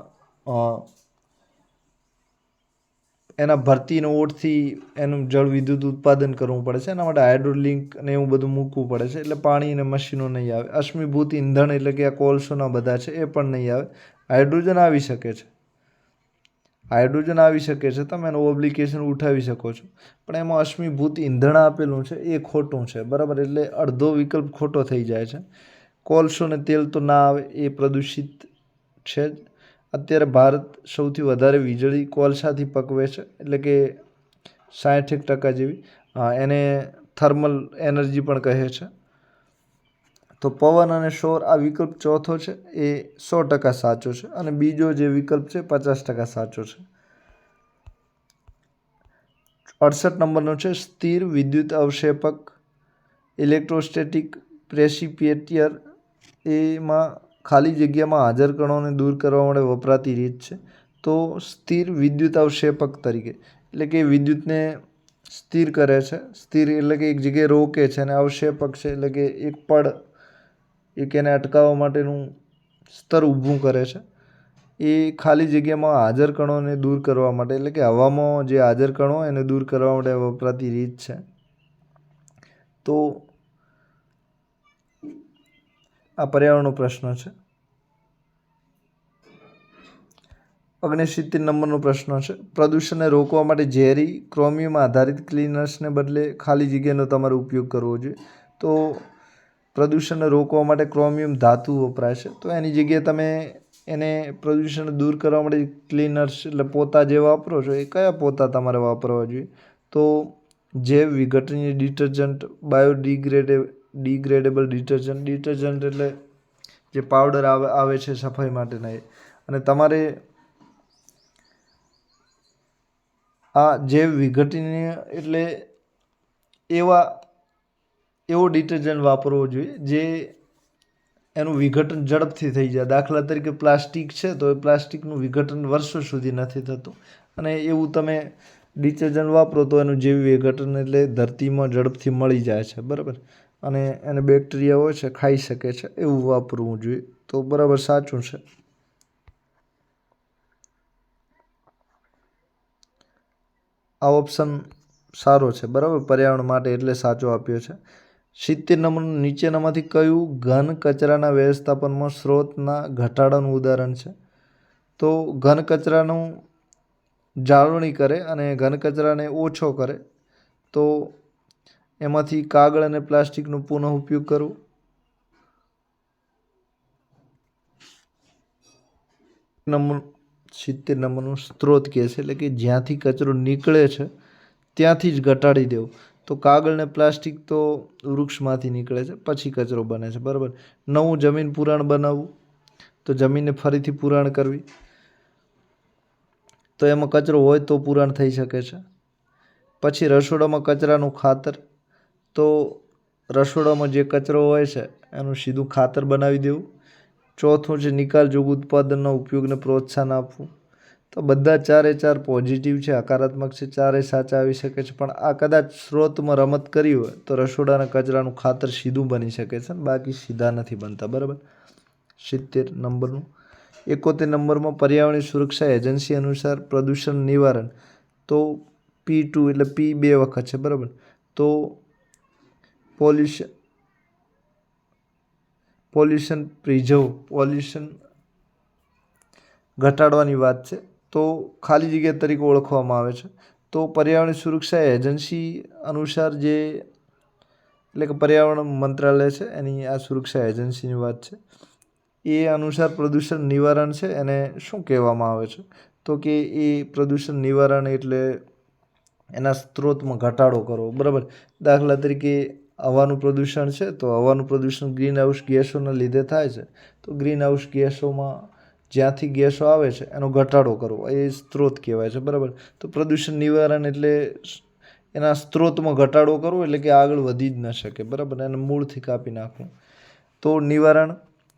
એના ભરતી અને ઓટથી એનું જળ વિદ્યુત ઉત્પાદન કરવું પડે છે. એના માટે હાઇડ્રોલિંક અને એવું બધું મૂકવું પડે છે, એટલે પાણી અને મશીનો નહીં આવે. અશ્મિભૂત ઇંધણ એટલે કે આ કોલસોના બધા છે એ પણ નહીં આવે. હાઇડ્રોજન આવી શકે છે. હાઇડ્રોજન આવી શકે છે, તમે એનું ઓબ્લિકેશન ઉઠાવી શકો છો, પણ એમાં અશ્મિભૂત ઈંધણ આપેલું છે એ ખોટું છે, બરાબર. એટલે અડધો વિકલ્પ ખોટો થઈ જાય છે. કોલસો ને તેલ તો ના આવે, એ પ્રદૂષિત છે જ. અત્યારે ભારત સૌથી વધારે વીજળી કોલસાથી પકવે છે, એટલે કે 60% જેવી. એને થર્મલ એનર્જી પણ કહે છે. તો પવન અને સૌર આ વિકલ્પ ચોથો છે એ 100% સાચો છે, અને બીજો જે વિકલ્પ છે 50% સાચો છે. 68 નંબરનો છે સ્થિર વિદ્યુત અવક્ષેપક ઇલેક્ટ્રોસ્ટેટિક પ્રેસિપિટેટર. એમાં ખાલી જગ્યામાં હાજર કણોને દૂર કરવા માટે વપરાતી રીત છે. તો સ્થિર વિદ્યુત અવક્ષેપક તરીકે, એટલે કે વિદ્યુતને સ્થિર કરે છે. સ્થિર એટલે કે એક જગ્યાએ રોકે છે, અને અવક્ષેપક છે એટલે કે એક એને અટકાવવા માટેનું સ્તર ઊભું કરે છે. એ ખાલી જગ્યામાં હાજર કણોને દૂર કરવા માટે, એટલે કે હવામાં જે હાજર કણો એને દૂર કરવા માટે વપરાતી રીત છે. તો આ પર્યાવરણનો પ્રશ્ન છે. 69 નંબરનો પ્રશ્ન છે પ્રદૂષણને રોકવા માટે ઝેરી ક્રોમિયમ આધારિત ક્લીનર્સને બદલે ખાલી જગ્યાનો તમારે ઉપયોગ કરવો જોઈએ. તો પ્રદૂષણને રોકવા માટે ક્રોમિયમ ધાતુ વપરાય છે, તો એની જગ્યાએ તમે એને પ્રદૂષણ દૂર કરવા માટે ક્લીનર્સ એટલે પોતા જે વાપરો છો એ કયા પોતા તમારે વાપરવા જોઈએ? તો જૈવ વિઘટનીય ડિટર્જન્ટ, ડિગ્રેડેબલ ડિટર્જન્ટ એટલે જે પાવડર આવે છે સફાઈ માટેના એ. અને તમારે આ જૈવ વિઘટનીય એટલે એવો ડિટર્જન્ટ વાપરવો જોઈએ જે એનું વિઘટન ઝડપથી થઈ જાય. દાખલા તરીકે પ્લાસ્ટિક છે તો એ પ્લાસ્ટિકનું વિઘટન વર્ષો સુધી નથી થતું, અને એવું તમે ડિટર્જન્ટ વાપરો તો એનું જૈવ વિઘટન એટલે ધરતીમાં ઝડપથી મળી જાય છે, બરાબર. અને એને બેક્ટેરિયા હોય છે ખાઈ શકે છે, એવું વાપરવું જોઈએ. તો બરાબર સાચું છે. આ ઓપ્શન સારો છે, બરાબર, પર્યાવરણ માટે એટલે સાચો આપ્યો છે. 70 નંબરનું નીચેનામાંથી કયું ઘન કચરાના વ્યવસ્થાપનમાં સ્ત્રોતના ઘટાડાનું ઉદાહરણ છે? તો ઘન કચરાનું જાળવણી કરે અને ઘન કચરાને ઓછો કરે. તો એમાંથી કાગળ અને પ્લાસ્ટિકનો પુનઃ ઉપયોગ કરવો. નંબર 70 નંબરનું સ્ત્રોત કહે છે, એટલે કે જ્યાંથી કચરો નીકળે છે ત્યાંથી જ ઘટાડી દેવો. તો કાગળ ને પ્લાસ્ટિક તો વૃક્ષમાંથી નીકળે છે, પછી કચરો બને છે, બરાબર. નવું જમીન પુરાણ બનાવવું, તો જમીનને ફરીથી પુરાણ કરવી. તો એમાં કચરો હોય તો પુરાણ થઈ શકે છે. પછી રસોડામાં કચરાનું ખાતર, તો રસોડામાં જે કચરો હોય છે એનું સીધું ખાતર બનાવી દેવું. ચોથું છે નિકાલજોગ ઉત્પાદનના ઉપયોગને પ્રોત્સાહન આપવું. તો બધા 4 પોઝિટિવ છે, હકારાત્મક છે, 4 સાચા આવી શકે છે. પણ આ કદાચ સ્ત્રોતમાં રમત કરી હોય તો રસોડાના કચરાનું ખાતર સીધું બની શકે છે, બાકી સીધા નથી બનતા, બરાબર. 70 નંબરનું. 71 નંબરમાં પર્યાવરણીય સુરક્ષા એજન્સી અનુસાર પ્રદૂષણ નિવારણ, તો P2 એટલે P 2 વખત છે, બરાબર. તો પોલ્યુશન ઘટાડવાની વાત છે, તો ખાલી જગ્યા તરીકે ઓળખવામાં આવે છે. તો પર્યાવરણીય સુરક્ષા એજન્સી અનુસાર એટલે કે પર્યાવરણ મંત્રાલય છે એની આ સુરક્ષા એજન્સીની વાત છે. એ અનુસાર પ્રદૂષણ નિવારણ છે એને શું કહેવામાં આવે છે? તો કે એ પ્રદૂષણ નિવારણ એટલે એના સ્ત્રોતમાં ઘટાડો કરવો, બરાબર. દાખલા તરીકે હવાનું પ્રદૂષણ છે, તો હવાનું પ્રદૂષણ ગ્રીન હાઉસ ગેસોના લીધે થાય છે. તો ગ્રીન હાઉસ ગેસોમાં જ્યાંથી ગેસો આવે છે એનો ઘટાડો કરવો, એ સ્ત્રોત કહેવાય છે, બરાબર. તો પ્રદૂષણ નિવારણ એટલે એના સ્ત્રોતમાં ઘટાડો કરવો, એટલે કે આગળ વધી જ ન શકે, બરાબર, એને મૂળથી કાપી નાખવું. તો નિવારણ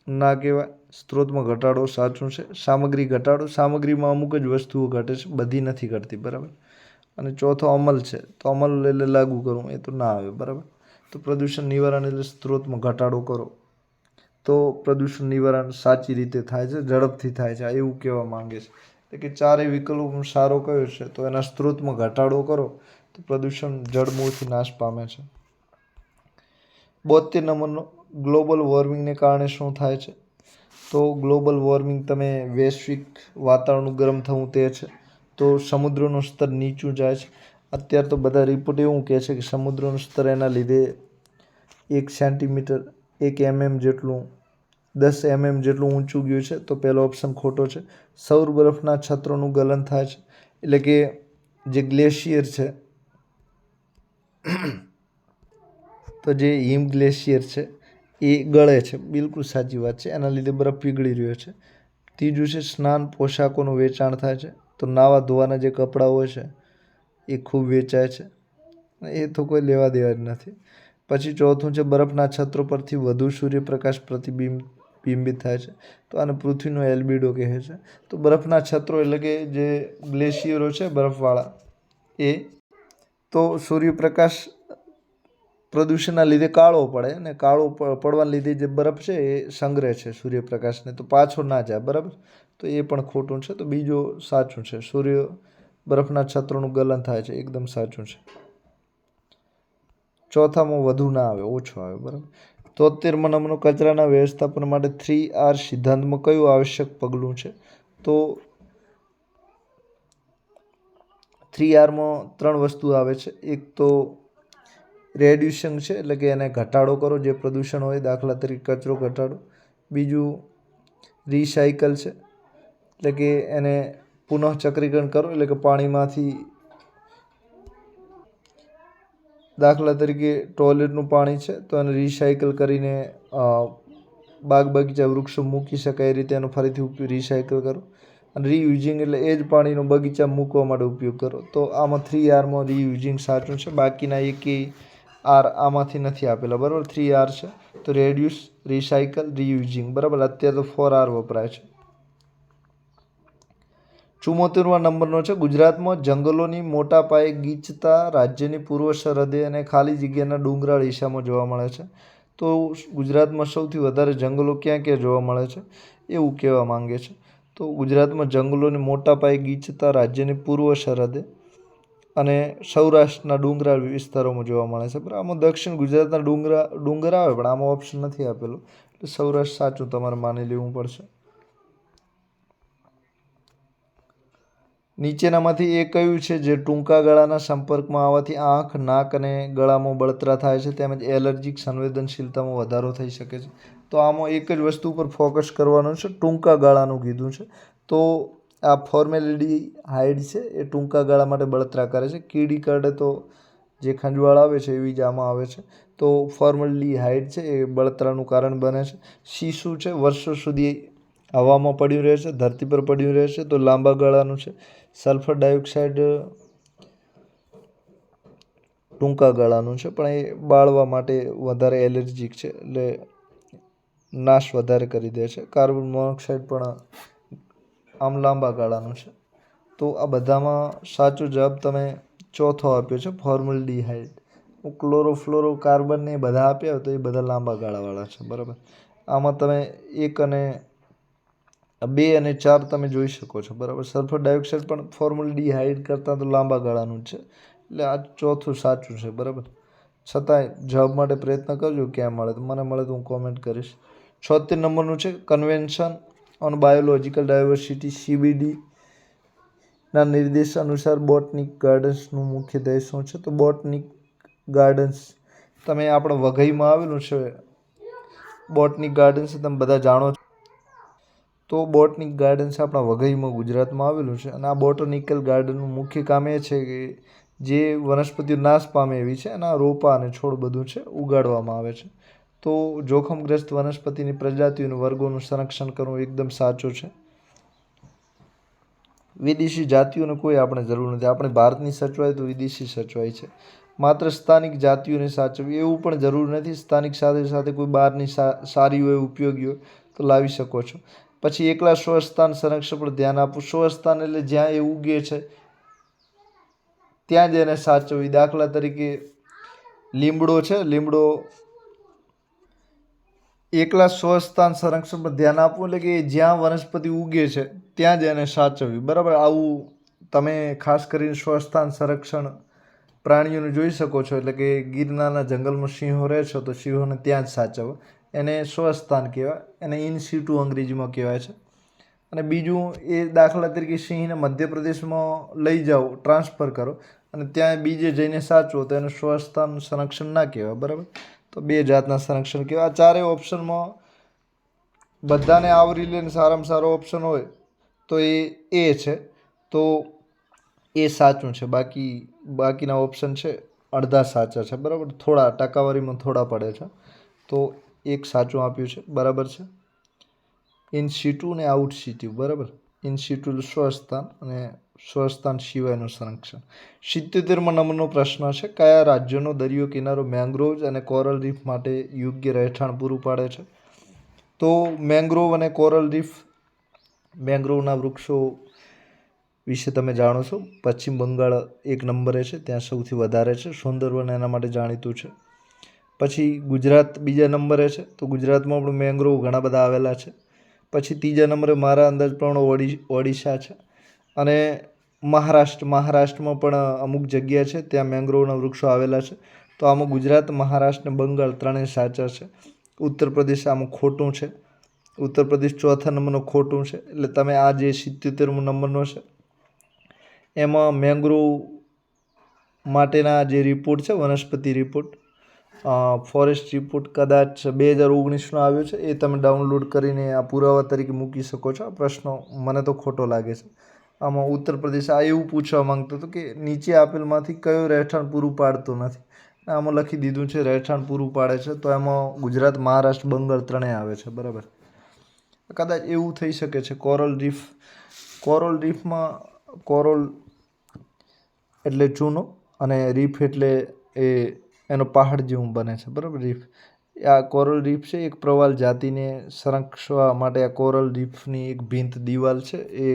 ના કહેવાય, સ્ત્રોતમાં ઘટાડો સાચું છે. સામગ્રી ઘટાડો, સામગ્રીમાં અમુક જ વસ્તુઓ ઘટે છે, બધી નથી ઘટતી, બરાબર. અને ચોથો અમલ છે, તો અમલ એટલે લાગુ કરવું, એ તો ના આવે, બરાબર. તો પ્રદૂષણ નિવારણ એટલે સ્ત્રોતમાં ઘટાડો કરો. તો પ્રદૂષણ નિવારણ સાચી રીતે થાય છે, ઝડપથી થાય છે, એવું કહેવા માંગે છે. એટલે કે 4 વિકલ્પોમાં સારો કયો છે? તો એના સ્ત્રોતમાં ઘટાડો કરો તો પ્રદૂષણ જડમૂળથી નાશ પામે છે. 72 નંબરનો ગ્લોબલ વોર્મિંગને કારણે શું થાય છે? તો ગ્લોબલ વોર્મિંગ તમે વૈશ્વિક વાતાવરણનું ગરમ થવું તે છે. તો સમુદ્રનું સ્તર નીચું જાય છે. અત્યારે તો બધા રિપોર્ટ એવું કહે છે કે સમુદ્રનું સ્તર એના લીધે 1 સેન્ટીમીટર 1 mm જેટલું 10 mm જેટલું ઊંચું ગયું છે. તો પહેલો ઓપ્શન ખોટો છે. સૌર બરફના છત્રોનું ગલન થાય છે, એટલે કે જે ગ્લેશિયર છે તો જે હિમ ગ્લેશિયર છે એ ગળે છે. બિલકુલ સાચી વાત છે, એના લીધે બરફ પીગળી રહ્યો છે. ત્રીજું છે સ્નાન પોશાકોનું વેચાણ થાય છે. તો નાવા ધોવાના જે કપડાં હોય છે એ ખૂબ વેચાય છે, એ તો કોઈ લેવા દેવા જ નથી. પછી ચોથું છે બરફના છત્રો પરથી વધુ સૂર્યપ્રકાશ પ્રતિબિંબિત થાય છે. તો આને પૃથ્વીનો એલ્બિડો કહે છે. તો બરફના છત્રો એટલે કે જે ગ્લેશિયરો છે બરફવાળા, એ તો સૂર્યપ્રકાશ પ્રદૂષણના લીધે કાળો પડે, અને કાળો પડવાના લીધે જે બરફ છે એ સંગ્રહે છે સૂર્યપ્રકાશને, તો પાછો ના જાય. બરાબર, તો એ પણ ખોટું છે. તો બીજો સાચું છે, બરફના છત્રોનું ગલન થાય છે, એકદમ સાચું છે. ચોથામાં વધુ ના આવે, ઓછો આવે. બરાબર. 73મો નંબરનો કચરાના વ્યવસ્થાપન માટે 3R સિદ્ધાંતમાં કયું આવશ્યક પગલું છે? તો 3Rમાં 3 વસ્તુ આવે છે. એક તો રેડ્યુસિંગ છે, એટલે કે એને ઘટાડો કરો, જે પ્રદૂષણ હોય, દાખલા તરીકે કચરો ઘટાડો. બીજું રિસાયકલ છે, એટલે કે એને પુનઃચક્રીકરણ કરો, એટલે કે પાણીમાંથી દાખલા તરીકે ટોયલેટનું પાણી છે તો એને રિસાયકલ કરીને બાગ બગીચા વૃક્ષો મૂકી શકાય એ રીતે એનો ફરીથી રિસાયકલ કરો. અને રીયુઝિંગ એટલે એ જ પાણીનો બગીચા મૂકવા માટે ઉપયોગ કરો. તો આમાં 3Rમાં રીયુઝિંગ સાચું છે. બાકીના એકેય R આમાંથી નથી આપેલા. બરાબર, 3R છે. તો રેડ્યુસ, રિસાયકલ, રીયુઝિંગ. બરાબર, અત્યારે તો 4R વપરાય છે. 74મા નંબરનો છે ગુજરાતમાં જંગલોની મોટા પાયે ગીચતા રાજ્યની પૂર્વ સરહદે અને ખાલી જગ્યાના ડુંગરાળ હિસ્સામાં જોવા મળે છે. તો ગુજરાતમાં સૌથી વધારે જંગલો ક્યાં ક્યાં જોવા મળે છે એવું કહેવા માંગે છે. તો ગુજરાતમાં જંગલોની મોટા પાયે ગીચતા રાજ્યની પૂર્વ સરહદે અને સૌરાષ્ટ્રના ડુંગરાળ વિસ્તારોમાં જોવા મળે છે. બરાબર, આમાં દક્ષિણ ગુજરાતના ડુંગર આવે, પણ આમાં ઓપ્શન નથી આપેલો, એટલે સૌરાષ્ટ્ર સાચું તમારે માની લેવું પડશે. નીચેનામાંથી એ કયું છે જે ટૂંકા ગાળાના સંપર્કમાં આવવાથી આંખ, નાક અને ગળામાં બળતરા થાય છે, તેમજ એલર્જીક સંવેદનશીલતામાં વધારો થઈ શકે છે? તો આમાં એક જ વસ્તુ પર ફોકસ કરવાનું છે, ટૂંકા ગાળાનું કીધું છે. તો આ ફોર્મેલ્ડીહાઇડ છે એ ટૂંકા ગાળા માટે બળતરા કરે છે. કીડી કરડે તો જે ખંજવાળ આવે છે એવી જ આમાં આવે છે. તો ફોર્મેલ્ડીહાઇડ છે એ બળતરાનું કારણ બને છે. શીશુ છે વર્ષો સુધી હવામાં પડ્યું રહે છે, ધરતી પર પડ્યું રહે છે, તો લાંબા ગાળાનું છે. સલ્ફર ડાયોક્સાઇડ ટૂંકા ગાળાનું છે, પણ એ બાળવા માટે વધારે એલર્જીક છે, એટલે નાશ વધારે કરી દે છે. કાર્બન મોનોક્સાઇડ પણ આમ લાંબા ગાળાનું છે. તો આ બધામાં સાચો જવાબ તમે ચોથો આપ્યો છે, ફોર્મલ્ડીહાઇડ. ક્લોરોફ્લોરો કાર્બન ને બધા આપ્યા હોય તો એ બધા લાંબા ગાળાવાળા છે. બરાબર, આમાં તમે 1 અને 2 અને 4 તમે જોઈ શકો છો. બરાબર, સલ્ફર ડાયોક્સાઇડ પણ ફોર્મલ્ડીહાઇડ કરતાં તો લાંબા ગાળાનું છે, એટલે આ ચોથું સાચું છે. બરાબર, છતાંય જવાબ માટે પ્રયત્ન કરજો, ક્યાં મળે તો મને મળે તો હું કોમેન્ટ કરીશ. 76 નંબરનું છે convention on biological diversity CBD ના નિર્દેશ અનુસાર બોટનિક ગાર્ડન્સનું મુખ્ય ધ્યેય શું છે? તો બોટનિક ગાર્ડન્સ તમે આપણા વઘઈમાં આવેલું છે બોટનિક ગાર્ડન્સ, તમે બધા જાણો છો. તો બોટનિક ગાર્ડન્સ આપણા વઘઈમાં ગુજરાતમાં આવેલું છે, અને આ બોટનિકલ ગાર્ડનનું મુખ્ય કામ એ છે કે જે વનસ્પતિઓ નાશ પામે એવી છે એના રોપા અને છોડ બધું છે ઉગાડવામાં આવે છે. તો જોખમગ્રસ્ત વનસ્પતિની પ્રજાતિઓનું વર્ગોનું સંરક્ષણ કરવું એકદમ સાચું છે. વિદેશી જાતિઓને કોઈ આપણે જરૂર નથી. આપણે ભારતની સચવાય તો વિદેશી સચવાય છે. માત્ર સ્થાનિક જાતિઓને સાચવવી એવું પણ જરૂર નથી. સ્થાનિક સાથે સાથે કોઈ બહારની સારી હોય, ઉપયોગી હોય તો લાવી શકો છો. પછી એકલા સ્વસ્થાન સંરક્ષણ પર ધ્યાન આપવું. સ્વસ્થાન એટલે જ્યાં એ ઉગે છે ત્યાં જ એને સાચવવી. દાખલા તરીકે લીમડો છે, લીમડો એકલા સ્વસ્થાન સંરક્ષણ પર ધ્યાન આપવું એટલે કે જ્યાં વનસ્પતિ ઉગે છે ત્યાં જ એને સાચવવી. બરાબર, આવું તમે ખાસ કરીને સ્વસ્થાન સંરક્ષણ પ્રાણીઓને જોઈ શકો છો, એટલે કે ગિરનારના જંગલમાં સિંહો રહે છે તો સિંહોને ત્યાં જ સાચવવા, એને સ્વસ્થાન કહેવાય. એને ઇન સિટુ અંગ્રેજીમાં કહેવાય છે. અને બીજું એ દાખલા તરીકે સિંહને મધ્યપ્રદેશમાં લઈ જાઓ, ટ્રાન્સફર કરો અને ત્યાં બીજે જઈને સાચવો તો એનું સ્વસ્થાન સંરક્ષણ ના કહેવાય, બરાબર. તો બે જાતના સંરક્ષણ કહેવાય. આ ચારેય ઓપ્શનમાં બધાને આવરી લઈને સારામાં સારો ઓપ્શન હોય તો એ છે. તો એ સાચું છે. બાકીના ઓપ્શન છે અડધા સાચા છે, બરાબર. થોડા ટકાવારીમાં થોડા પડે છે. તો એક સાચું આપ્યું છે, બરાબર છે. ઇન સિટુ ને આઉટ સિટુ, બરાબર. ઇન સિટુ સ્વસ્થાન અને સ્વસ્થાન સિવાયનું સંરક્ષણ. 77મા નંબરનો પ્રશ્ન છે, કયા રાજ્યનો દરિયો કિનારો મેંગ્રોવ્સ અને કોરલ રીફ માટે યોગ્ય રહેઠાણ પૂરું પાડે છે? તો મેંગ્રોવ અને કોરલ રીફ, મેંગ્રોવના વૃક્ષો વિશે તમે જાણો છો. પશ્ચિમ બંગાળ 1 નંબરે છે, ત્યાં સૌથી વધારે છે. સુંદરવન એના માટે જાણીતું છે. પછી ગુજરાત બીજા નંબરે છે. તો ગુજરાતમાં પણ મેંગ્રોવ ઘણા બધા આવેલા છે. પછી ત્રીજા નંબરે મારા અંદાજ પ્રમાણે ઓડિશા છે. અને મહારાષ્ટ્રમાં પણ અમુક જગ્યા છે ત્યાં મેંગ્રોવના વૃક્ષો આવેલા છે. તો આમાં ગુજરાત, મહારાષ્ટ્ર અને બંગાળ ત્રણેય સાચા છે. ઉત્તર પ્રદેશ આમાં ખોટું છે. ઉત્તર પ્રદેશ ચોથા નંબરનો ખોટું છે. એટલે તમે આ જે 77મો નંબરનો છે એમાં મેંગ્રોવ માટેના જે રિપોર્ટ છે, વનસ્પતિ રિપોર્ટ, ફોરેસ્ટ રિપોર્ટ કદાચ 2019નો આવ્યો છે. એ તમે ડાઉનલોડ કરીને આ પુરાવા તરીકે મૂકી શકો છો. આ પ્રશ્નો મને તો ખોટો લાગે છે. આમાં ઉત્તર પ્રદેશ આ એવું પૂછવા માંગતો હતો કે નીચે આપેલમાંથી કયો રહેઠાણ પૂરું પાડતો નથી. આમાં લખી દીધું છે રહેઠાણ પૂરું પાડે છે. તો એમાં ગુજરાત, મહારાષ્ટ્ર, બંગાળ ત્રણેય આવે છે, બરાબર. કદાચ એવું થઈ શકે છે. કોરલ રીફમાં કોરલ એટલે ચૂનો અને રીફ એટલે એનો પહાડ જેવું બને છે, બરાબર. રીફ, આ કોરલ રીફ છે એક પ્રવાલ જાતિને સંરક્ષવા માટે આ કોરલ રીફની એક ભીંત દિવાલ છે. એ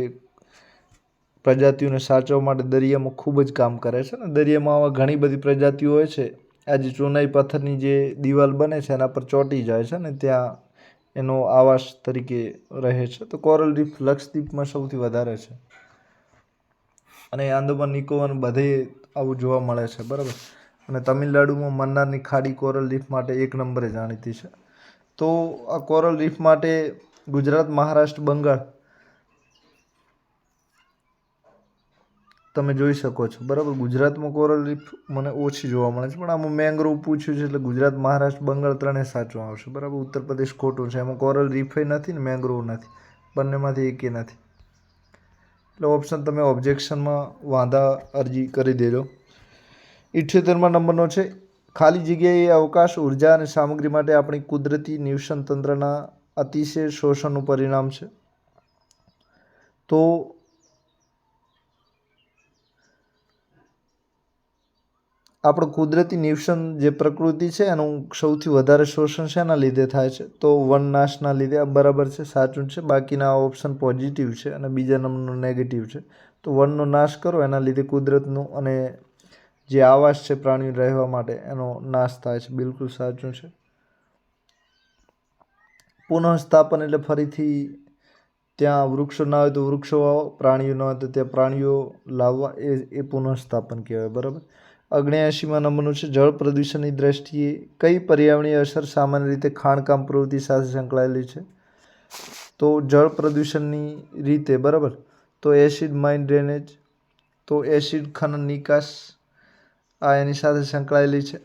પ્રજાતિઓને સાચવવા માટે દરિયામાં ખૂબ જ કામ કરે છે. અને દરિયામાં આવા ઘણી બધી પ્રજાતિઓ હોય છે. આ જે ચોનાઈ પથ્થરની જે દિવાલ બને છે એના પર ચોંટી જાય છે ને ત્યાં એનો આવાસ તરીકે રહે છે. તો કોરલ રીફ લક્ષદ્વીપમાં સૌથી વધારે છે અને આંદામાન નિકોબાર બધે આવું જોવા મળે છે, બરાબર. અને તમિલનાડુમાં મન્નારની ખાડી કોરલ રીફ માટે 1 નંબરે જાણીતી છે. તો આ કોરલ રીફ માટે ગુજરાત, મહારાષ્ટ્ર, બંગાળ તમે જોઈ શકો છો, બરાબર. ગુજરાતમાં કોરલ રીફ મને ઓછી જોવા મળે છે, પણ આમાં મેંગ્રોવ પૂછ્યું છે એટલે ગુજરાત, મહારાષ્ટ્ર, બંગાળ ત્રણેય સાચું આવશે, બરાબર. ઉત્તર પ્રદેશ ખોટું છે. એમાં કોરલ રીફે નથી ને મેંગ્રોવ નથી, બંનેમાંથી એકે નથી. એટલે ઓપ્શન તમે ઓબ્જેક્શનમાં વાંધા અરજી કરી દેજો. 78મા નંબરનો છે, ખાલી જગ્યાએ અવકાશ, ઉર્જા અને સામગ્રી માટે આપણી કુદરતી નિવસન તંત્રના અતિશય શોષણનું પરિણામ છે. તો આપણું કુદરતી નિવસન જે પ્રકૃતિ છે એનું સૌથી વધારે શોષણ શેના લીધે થાય છે? તો વનનાશના લીધે. આ બરાબર છે, સાચું છે. બાકીના ઓપ્શન પોઝિટિવ છે અને બીજા નંબરનો નેગેટિવ છે. તો વનનો નાશ કરો એના લીધે કુદરતનું અને જે આવાસ છે પ્રાણીઓ રહેવા માટે એનો નાશ થાય છે. બિલકુલ સાચું છે. પુનઃસ્થાપન એટલે ફરીથી ત્યાં વૃક્ષો ના હોય તો વૃક્ષો વાવો, પ્રાણીઓ ન હોય તો ત્યાં પ્રાણીઓ લાવવા, એ પુનઃસ્થાપન કહેવાય, બરાબર. 79મા નંબરનું છે, જળ પ્રદૂષણની દ્રષ્ટિએ કઈ પર્યાવરણીય અસર સામાન્ય રીતે ખાણકામ પ્રવૃત્તિ સાથે સંકળાયેલી છે? તો જળ પ્રદૂષણની રીતે, બરાબર. તો એસિડ માઇન ડ્રેનેજ, તો એસિડ ખનન નિકાસ આ એની સાથે સંકળાયેલી છે.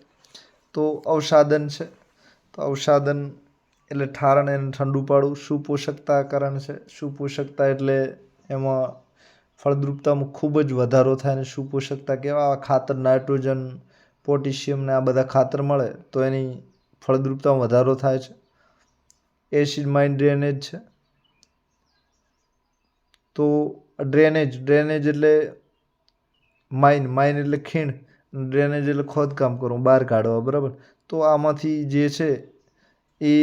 તો અવસાદન છે, તો અવસાદન એટલે ઠારણ એને ઠંડુ પાડવું. સુપોષકતાકરણ છે, સુપોષકતા એટલે એમાં ફળદ્રુપતામાં ખૂબ જ વધારો થાય અને સુપોષકતા કહેવાય. આ ખાતર નાઇટ્રોજન, પોટેશિયમ ને આ બધા ખાતર મળે તો એની ફળદ્રુપતામાં વધારો થાય છે. એસિડ માઇન ડ્રેનેજ છે. તો ડ્રેનેજ એટલે માઇન એટલે ખીણ, ડ્રેનેજ એટલે ખોદકામ કરવું, બહાર કાઢવા, બરાબર. તો આમાંથી જે છે એ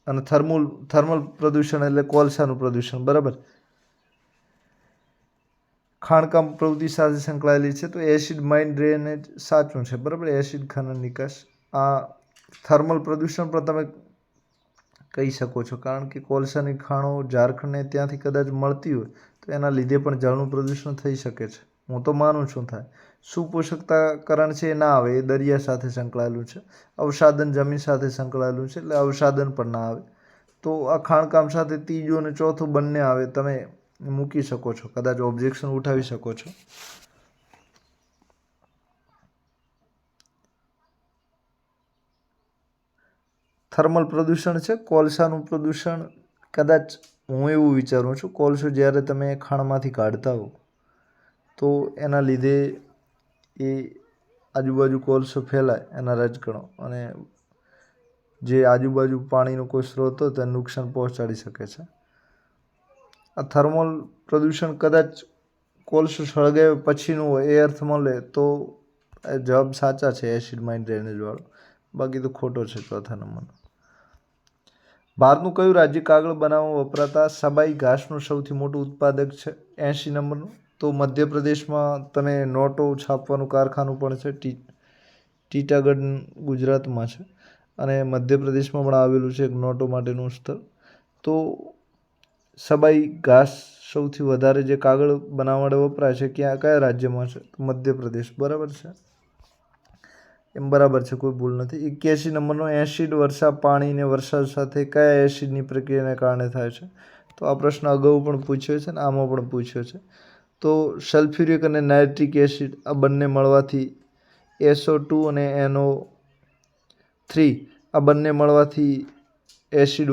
અને થર્મલ પ્રદૂષણ એટલે કોલસાનું પ્રદૂષણ, બરાબર. ખાણકામ પ્રવૃત્તિ સાથે સંકળાયેલી છે. તો એસિડ માઇન ડ્રેનેજ સાચું છે, બરાબર. એસિડ ખનન નિકાસ. આ થર્મલ પ્રદૂષણ પણ તમે કહી શકો છો, કારણ કે કોલસાની ખાણો ઝારખંડને ત્યાંથી કદાચ મળતી હોય તો એના લીધે પણ જળનું પ્રદૂષણ થઈ શકે છે. હું તો માનું છું થાય. સુપોષકતાકરણ છે એ ના આવે, એ દરિયા સાથે સંકળાયેલું છે. અવસાદન જમીન સાથે સંકળાયેલું છે એટલે અવસાદન પણ ના આવે. તો આ ખાણકામ સાથે ત્રીજું અને ચોથું બંને આવે, તમે મૂકી શકો છો, કદાચ ઓબ્જેક્શન ઉઠાવી શકો છો. થર્મલ પ્રદૂષણ છે, કોલસાનું પ્રદૂષણ. કદાચ હું એવું વિચારું છું, કોલસો જ્યારે તમે ખાણમાંથી કાઢતા હો તો એના લીધે એ આજુબાજુ કોલસો ફેલાય, એના રજકણો, અને જે આજુબાજુ પાણીનો કોઈ સ્ત્રોત હોય તેને નુકસાન પહોંચાડી શકે છે. આ થર્મલ પ્રદૂષણ કદાચ કોલસો સળગાવ્યા પછીનું હોય એ અર્થમાં લે તો જવાબ સાચા છે, એસિડ માઇન ડ્રેનેજવાળો. બાકી તો ખોટો છે ચોથા નંબરનો. ભારતનું કયું રાજ્ય કાગળ બનાવવામાં વપરાતા સબાઈ ઘાસનું સૌથી મોટું ઉત્પાદક છે? 80 નંબરનું. તો મધ્યપ્રદેશમાં તમે નોટો છાપવાનું કારખાનું પણ છે. ટીટાગઢ ગુજરાતમાં છે, અને મધ્યપ્રદેશમાં પણ આવેલું છે એક નોટો માટેનું સ્થળ. તો સબાઈ ઘાસ સૌથી વધારે જે કાગળ બનાવવા માટે વપરાય છે કયા રાજ્યમાં છે? તો મધ્યપ્રદેશ. બરાબર છે, એમ બરાબર છે, કોઈ ભૂલ નથી. 81 નંબરનો એસિડ વર્ષા પાણી અને વરસાદ સાથે કયા એસિડની પ્રક્રિયાને કારણે થાય છે? તો આ પ્રશ્ન અગાઉ પણ પૂછ્યો છે અને આમાં પણ પૂછ્યો છે. તો સલ્ફ્યુરિક અને નાઇટ્રિક એસિડ આ બંને મળવાથી SO2 અને NO3 આ બંને મળવાથી એસિડ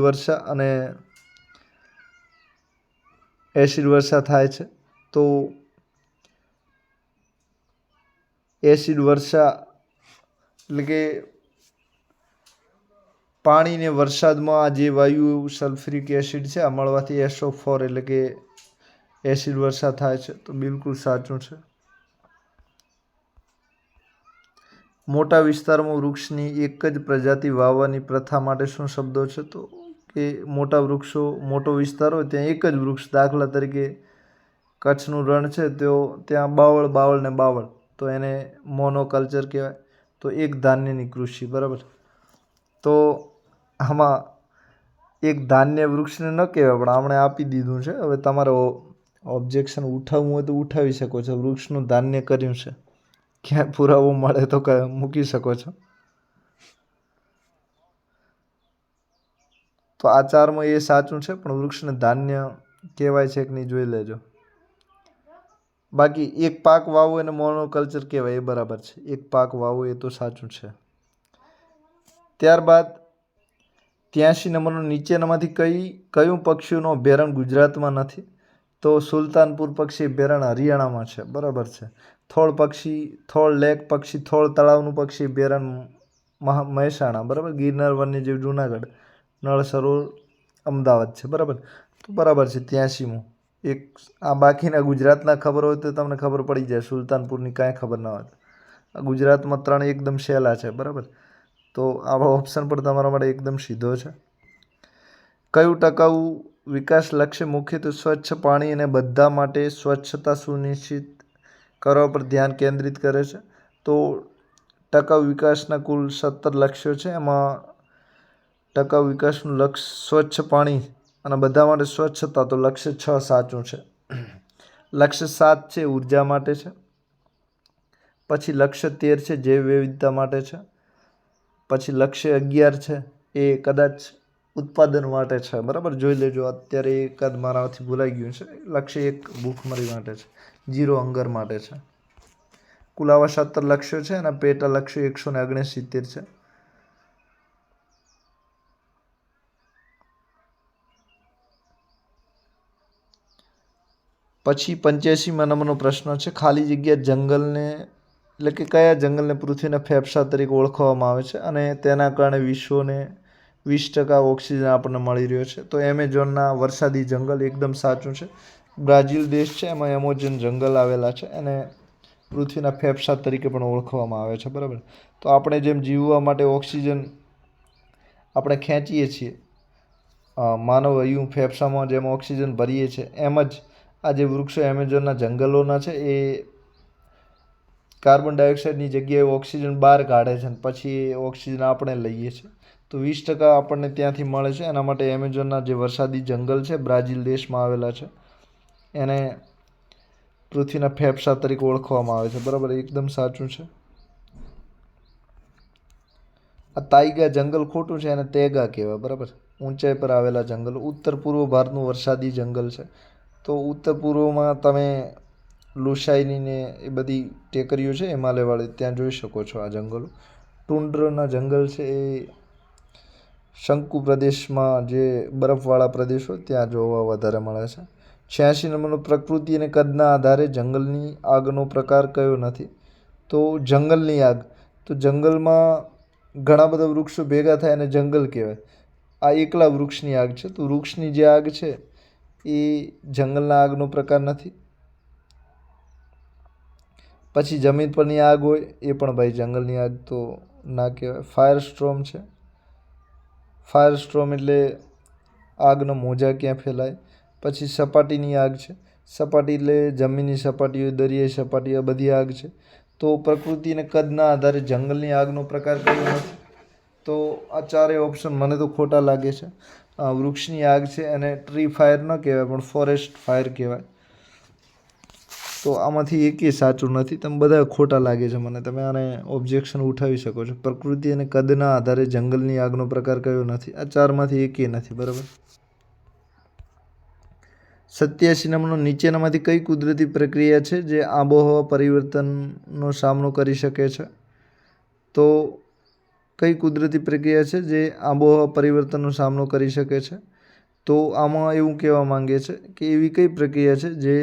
વર્ષા થાય છે. તો એસિડ વર્ષા એટલે કે પાણી ને વરસાદમાં આ જે વાયુ સલ્ફ્યુરિક એસિડ છે આ મળવાથી SO4 એટલે કે એસિડ વર્ષા થાય છે. તો બિલકુલ સાચું છે. મોટા વિસ્તારમાં વૃક્ષની એક જ પ્રજાતિ વાવવાની પ્રથા માટે શું શબ્દો છે? તો કે મોટા વૃક્ષો, મોટો વિસ્તાર હોય ત્યાં એક જ વૃક્ષ, દાખલા તરીકે કચ્છનું રણ છે તો ત્યાં બાવળ ને બાવળ, તો એને મોનોકલ્ચર કહેવાય. તો એક ધાન્યની કૃષિ. બરાબર. તો આમાં એક ધાન્ય વૃક્ષને ન કહેવાય, પણ આપણે આપી દીધું છે. હવે તમારે ઓબ્જેક્શન ઉઠાવવું હોય તો ઉઠાવી શકો છો. વૃક્ષનું ધાન્ય કર્યું છે, ક્યાંય પુરાવો મળે તો મૂકી શકો છો. તો આ ચારમાં એ સાચું છે, પણ વૃક્ષને ધાન્ય કહેવાય છે કે નહીં જોઈ લેજો. બાકી એક પાક વાવો એને મોનોકલ્ચર કહેવાય, એ બરાબર છે. એક પાક વાવો એ તો સાચું છે. ત્યારબાદ 83 નંબરનું નીચેનામાંથી કયું પક્ષીઓનું અભયારણ્ય ગુજરાતમાં નથી? તો સુલતાનપુર પક્ષી અભયારણ્ય હરિયાણામાં છે. બરાબર છે. થોળ લેક પક્ષી, થોળ તળાવનું પક્ષી અભયારણ્ય મહેસાણા. બરાબર. ગિરનાર વન્યજીવ જુનાગઢ, નળ સરોવર અમદાવાદ છે. બરાબર. તો બરાબર છે 83મું. એક આ બાકીના ગુજરાતના ખબર હોય તો તમને ખબર પડી જાય, સુલતાનપુરની કાંઈ ખબર ના હોય. આ ગુજરાતમાં 3 એકદમ સહેલા છે. બરાબર. તો આવા ઓપ્શન પણ તમારા માટે એકદમ સીધો છે. કયું ટકાઉ વિકાસ લક્ષ્ય મુખ્યત્વે સ્વચ્છ પાણી અને બધા માટે સ્વચ્છતા સુનિશ્ચિત કરવા પર ધ્યાન કેન્દ્રિત કરે છે? તો ટકાઉ વિકાસના કુલ 17 લક્ષ્યો છે. એમાં ટકાઉ વિકાસનું લક્ષ્ય સ્વચ્છ પાણી અને બધા માટે સ્વચ્છતા, તો લક્ષ્ય 6 સાચું છે. લક્ષ્ય 7 છે ઉર્જા માટે છે. પછી લક્ષ્ય 13 છે જૈવ વિવિધતા માટે છે. પછી લક્ષ્ય 11 છે એ કદાચ ઉત્પાદન માટે છે. બરાબર, જોઈ લેજો. અત્યારે એકાદ મારાથી ભૂલાઈ ગયું છે. લક્ષ્ય 1 ભૂખમરી માટે છે, 0 હંગર માટે છે. કુલ આવા 17 લક્ષ્યો છે અને પેટા લક્ષ્યો 169 છે. પછી 85મા નંબરનો પ્રશ્ન છે, ખાલી જગ્યા જંગલને એટલે કે કયા જંગલને પૃથ્વીના ફેફસા તરીકે ઓળખવામાં આવે છે અને તેના કારણે વિશ્વને 20% ઓક્સિજન આપણને મળી રહ્યો છે? તો એમેઝોનના વરસાદી જંગલ એકદમ સાચું છે. બ્રાઝિલ દેશ છે, એમાં એમેઝોન જંગલ આવેલા છે અને પૃથ્વીના ફેફસા તરીકે પણ ઓળખવામાં આવે છે. બરાબર. તો આપણે જેમ જીવવા માટે ઓક્સિજન આપણે ખેંચીએ છીએ, માનવ હૈયું ફેફસામાં જેમ ઓક્સિજન ભરીએ છીએ, એમ જ આ જે વૃક્ષો એમેઝોનના જંગલોના છે એ કાર્બન ડાયોક્સાઇડની જગ્યાએ ઓક્સિજન બહાર કાઢે છે અને પછી એ ઓક્સિજન આપણે લઈએ છીએ. તો 20% આપણને ત્યાંથી મળે છે. એના માટે એમેઝોનના જે વરસાદી જંગલ છે, બ્રાઝિલ દેશમાં આવેલા છે, એને પૃથ્વીના ફેફસા તરીકે ઓળખવામાં આવે છે. બરાબર, એકદમ સાચું છે. આ તાઇગા જંગલ ખોટું છે, એને તૈગા કહેવાય. બરાબર. ઊંચાઈ પર આવેલા જંગલો. ઉત્તર પૂર્વ ભારતનું વરસાદી જંગલ છે. તો ઉત્તર પૂર્વમાં તમે લુસાઈની ને એ બધી ટેકરીઓ છે હિમાલયવાળી, ત્યાં જોઈ શકો છો આ જંગલો. ટુંડ્રના જંગલ છે એ શંકુ પ્રદેશમાં, જે બરફવાળા પ્રદેશો ત્યાં જોવા વધારે મળે છે. 86 નંબરનો, પ્રકૃતિ અને કદના આધારે જંગલની આગનો પ્રકાર કયો નથી? તો જંગલની આગ. તો જંગલમાં ઘણા બધા વૃક્ષો ભેગા થાય અને જંગલ કહેવાય. આ એકલા વૃક્ષની આગ છે. તો વૃક્ષની જે આગ છે એ જંગલના આગનો પ્રકાર નથી. પછી જમીન પરની આગ હોય એ પણ ભાઈ જંગલની આગ તો ના કહેવાય. ફાયર સ્ટ્રોમ છે. ફાયર સ્ટ્રોમ એટલે આગનો મોજા ક્યાં ફેલાય. પછી સપાટીની આગ છે. સપાટી એટલે જમીનની સપાટી હોય, દરિયાઈ સપાટી, આ બધી આગ છે. તો પ્રકૃતિ અને કદના આધારે જંગલની આગનો પ્રકાર કયો નથી? તો આ ચારેય ઓપ્શન મને તો ખોટા લાગે છે. વૃક્ષની આગ છે અને ટ્રી ફાયર ન કહેવાય પણ ફોરેસ્ટ ફાયર કહેવાય. તો આમાંથી એકેય સાચું નથી. તમે બધા ખોટા લાગે છે મને. તમે આને ઓબ્જેક્શન ઉઠાવી શકો છો. પ્રકૃતિ અને કદના આધારે જંગલની આગનો પ્રકાર કયો નથી? આ ચારમાંથી એકેય નથી. બરાબર. 87 નંબરનો, નીચેનામાંથી કઈ કુદરતી પ્રક્રિયા છે જે આબોહવા પરિવર્તનનો સામનો કરી શકે છે? તો કઈ કુદરતી પ્રક્રિયા છે જે આબોહવા પરિવર્તનનો સામનો કરી શકે છે? તો આમાં એવું કહેવા માંગે છે કે એવી કઈ પ્રક્રિયા છે જે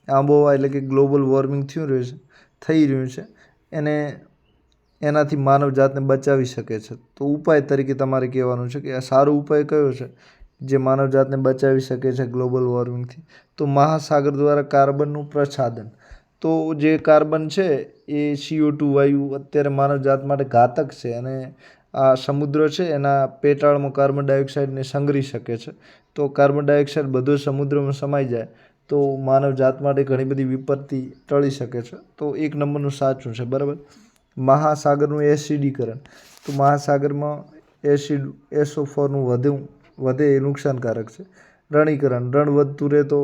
આબોહવા એટલે કે ગ્લોબલ વોર્મિંગ થઈ રહ્યું છે એને એનાથી માનવ જાતને બચાવી શકે છે. તો ઉપાય તરીકે તમારે કહેવાનું છે કે આ સારો ઉપાય કયો છે જે માનવ જાતને બચાવી શકે છે ગ્લોબલ વોર્મિંગથી? તો મહાસાગર દ્વારા કાર્બનનું પ્રચ્છાદન. તો જે કાર્બન છે એ CO2 વાયુ અત્યારે માનવ જાત માટે ઘાતક છે અને આ સમુદ્ર છે એના પેટાળમાં કાર્બન ડાયોક્સાઇડને સંગ્રહી શકે છે. તો કાર્બન ડાયોક્સાઇડ બધો સમુદ્રમાં સમાઈ જાય તો માનવ જાત માટે ઘણી બધી વિપત્તિ ટળી શકે છે. તો 1 નંબરનું સાચું છે. બરાબર. મહાસાગરનું એસિડીકરણ. તો મહાસાગરમાં એસિડ SO4નું વધે એ નુકસાનકારક છે. રણીકરણ. રણ વધતું રહે તો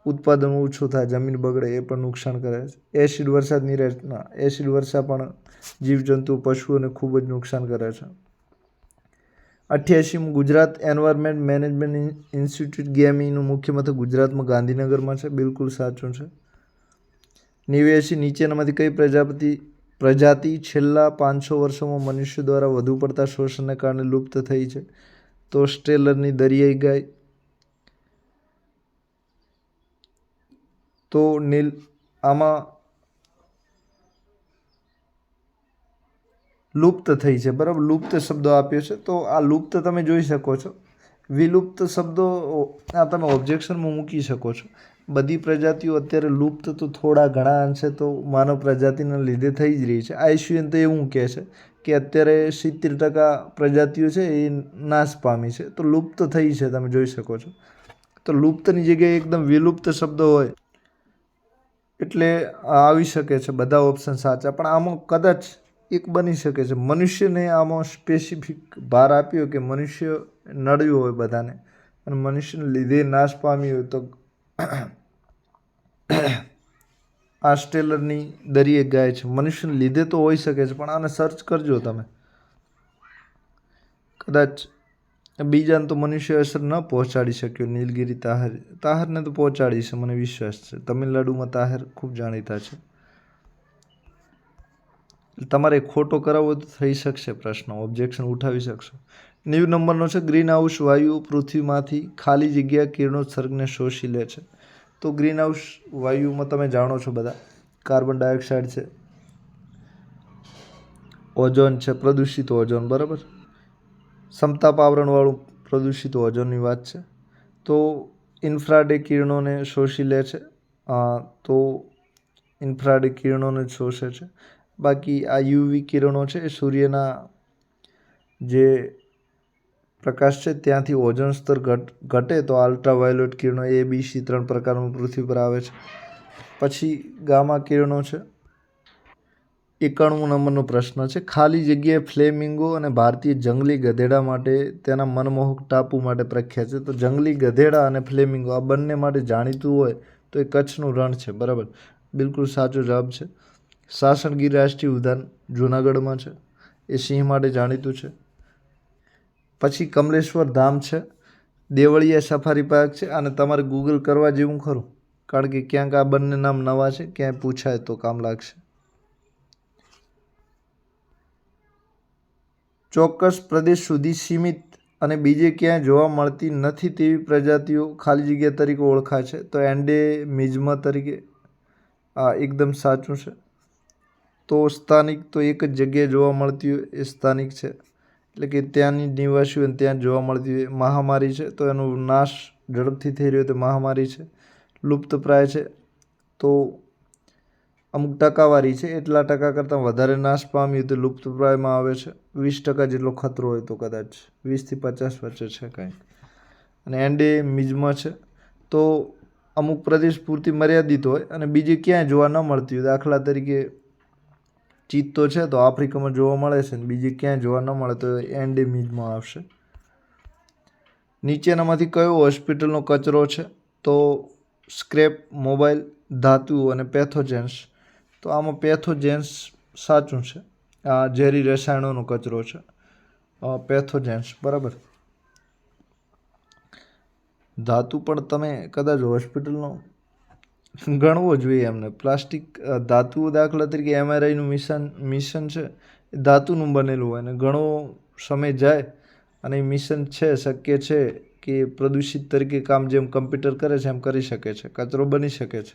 ઉત્પાદન ઓછું થાય, જમીન બગડે, એ પણ નુકસાન કરે છે. એસિડ વરસાદની રચના. એસિડ વર્ષા પણ જીવજંતુ પશુઓને ખૂબ જ નુકસાન કરે છે. 88, ગુજરાત એન્વાયરમેન્ટ મેનેજમેન્ટ ઇન્સ્ટિટ્યૂટ GAMEનું મુખ્ય મથક ગુજરાતમાં ગાંધીનગરમાં છે. બિલકુલ સાચું છે. 89, નીચેનામાંથી કઈ પ્રજાતિ છેલ્લા 500 વર્ષોમાં મનુષ્ય દ્વારા વધુ પડતા શોષણને કારણે લુપ્ત થઈ છે? તો સ્ટ્રેલરની દરિયાઈ ગાય. તો આમાં લુપ્ત થઈ છે. બરાબર. લુપ્ત શબ્દો આપ્યો છે. તો આ લુપ્ત તમે જોઈ શકો છો. વિલુપ્ત શબ્દો આ તમે ઓબ્જેક્શનમાં મૂકી શકો છો. બધી પ્રજાતિઓ અત્યારે લુપ્ત તો થોડા ઘણા અંશે તો માનવ પ્રજાતિના લીધે થઈ જ રહી છે. IUCN તો એવું કહે છે કે અત્યારે 70% પ્રજાતિઓ છે એ નાશ પામી છે. તો લુપ્ત થઈ છે, તમે જોઈ શકો છો. તો લુપ્તની જગ્યાએ એકદમ વિલુપ્ત શબ્દો હોય એટલે આવી શકે છે. બધા ઓપ્શન સાચા. પણ આમાં કદાચ એક બની શકે છે. મનુષ્યને આમાં સ્પેસિફિક ભાર આપ્યો કે મનુષ્ય નડ્યો હોય બધાને અને મનુષ્યને લીધે નાશ પામ્યો હોય તો આ સ્ટેલરની દરિયાઈ ગાય છે. મનુષ્યને લીધે તો હોઈ શકે છે પણ આને સર્ચ કરજો તમે. કદાચ બીજાને તો મનુષ્ય અસર ન પહોંચાડી શક્યો. નીલગિરી તાહરને તો પહોંચાડી છે, મને વિશ્વાસ છે. તમિલનાડુમાં તાહર ખૂબ જાણીતા છે. તમારે ખોટો કરાવવો તો થઈ શકશે. પ્રશ્ન ઓબ્જેક્શન ઉઠાવી શકશો. 90 નંબરનો છે, ગ્રીન હાઉસ વાયુઓ પૃથ્વીમાંથી ખાલી જગ્યા કિરણોત્સર્ગને શોષી લે છે. તો ગ્રીન હાઉસ વાયુમાં તમે જાણો છો બધા, કાર્બન ડાયોક્સાઇડ છે, ઓઝોન છે, પ્રદૂષિત ઓઝોન. બરાબર. સમતાપ આવરણવાળું પ્રદૂષિત ઓઝોનની વાત છે. તો ઇન્ફ્રારેડ કિરણોને શોષી લે છે. તો ઇન્ફ્રારેડ કિરણોને શોષે છે. બાકી આ UV કિરણો છે એ સૂર્યના જે પ્રકાશ છે ત્યાંથી ઓઝોન સ્તર ઘટે તો અલ્ટ્રાવાયોલેટ કિરણો ABC 3 પ્રકારમાં પૃથ્વી પર આવે છે. પછી ગામા કિરણો છે. 91 નંબરનો પ્રશ્ન છે, ખાલી જગ્યાએ ફ્લેમિંગો અને ભારતીય જંગલી ગધેડા માટે તેના મનમોહક ટાપુ માટે પ્રખ્યાત છે. તો જંગલી ગધેડા અને ફ્લેમિંગો આ બંને માટે જાણીતું હોય તો એ કચ્છનું રણ છે. બરાબર. બિલકુલ સાચો જવાબ છે. સાસણગીર રાષ્ટ્રીય ઉદ્યાન જૂનાગઢમાં છે. એ સિંહ માટે જાણીતું છે. પછી કમલેશ્વર ધામ છે, દેવળિયા સફારી પાર્ક છે. અને તમારે ગૂગલ કરવા જેવું ખરું, કારણ કે ક્યાંક આ બંને નામ નવા છે, ક્યાંય પૂછાય તો કામ લાગશે. ચોક્કસ પ્રદેશ સુધી સીમિત અને બીજે ક્યાંય જોવા મળતી નથી તેવી પ્રજાતિઓ ખાલી જગ્યા તરીકે ઓળખાય છે. તો એન્ડેમિઝમ તરીકે એકદમ સાચું છે. તો સ્થાનિક તો એક જ જગ્યાએ જોવા મળતી હોય એ સ્થાનિક છે, એટલે કે ત્યાંની નિવાસીઓ ત્યાં જોવા મળતી હોય. મહામારી છે તો એનો નાશ ઝડપથી થઈ રહ્યો તો મહામારી છે. લુપ્તપ્રાય છે તો અમુક ટકાવારી છે, એટલા ટકા કરતાં વધારે નાશ પામ્યું તો લુપ્તપ્રાયમાં આવે છે. 20% જેટલો ખતરો હોય તો કદાચ 20 થી 50 વચ્ચે છે કાંઈક. અને એન્ડેમિઝમ છે તો અમુક પ્રદેશ પૂરતી મર્યાદિત હોય અને બીજી ક્યાંય જોવા ન મળતી હોય. દાખલા તરીકે ચિત્તો છે તો આફ્રિકામાં જોવા મળે છે ને બીજી ક્યાંય જોવા ન મળે તો એન્ડેમિઝમ આવશે. નીચેનામાંથી કયો હોસ્પિટલનો કચરો છે? તો સ્ક્રેપ, મોબાઈલ, ધાતુઓ અને પેથોજેન્સ. તો આમાં પેથોજેન્સ સાચું છે. આ ઝેરી રસાયણોનો કચરો છે, પેથોજેન્સ. બરાબર. ધાતુ પણ તમે કદાચ હોસ્પિટલનો ગણવો જોઈએ એમને. પ્લાસ્ટિક ધાતુઓ દાખલા તરીકે MRIનું મિશન છે એ ધાતુનું બનેલું હોય અને ઘણો સમય જાય અને એ મિશન છે, શક્ય છે કે પ્રદૂષિત તરીકે કામ જેમ કમ્પ્યુટર કરે છે એમ કરી શકે છે. કચરો બની શકે છે.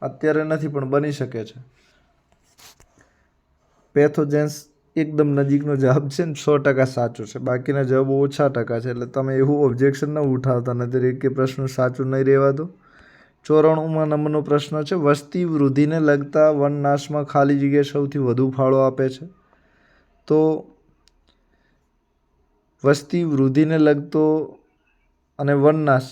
અત્યારે નથી પણ બની શકે છે. પેથોજેન્સ એકદમ નજીકનો જવાબ છે ને 100% સાચું છે. બાકીના જવાબો ઓછા ટકા છે, એટલે તમે એવું ઓબ્જેક્શન ન ઉઠાવતા, નથી એક પ્રશ્ન સાચું નહીં રહેવા દો. 94માં નંબરનો પ્રશ્ન છે, વસ્તી વૃદ્ધિને લગતા વનનાશમાં ખાલી જગ્યા સૌથી વધુ ફાળો આપે છે? તો વસ્તી વૃદ્ધિને લગતો અને વનનાશ,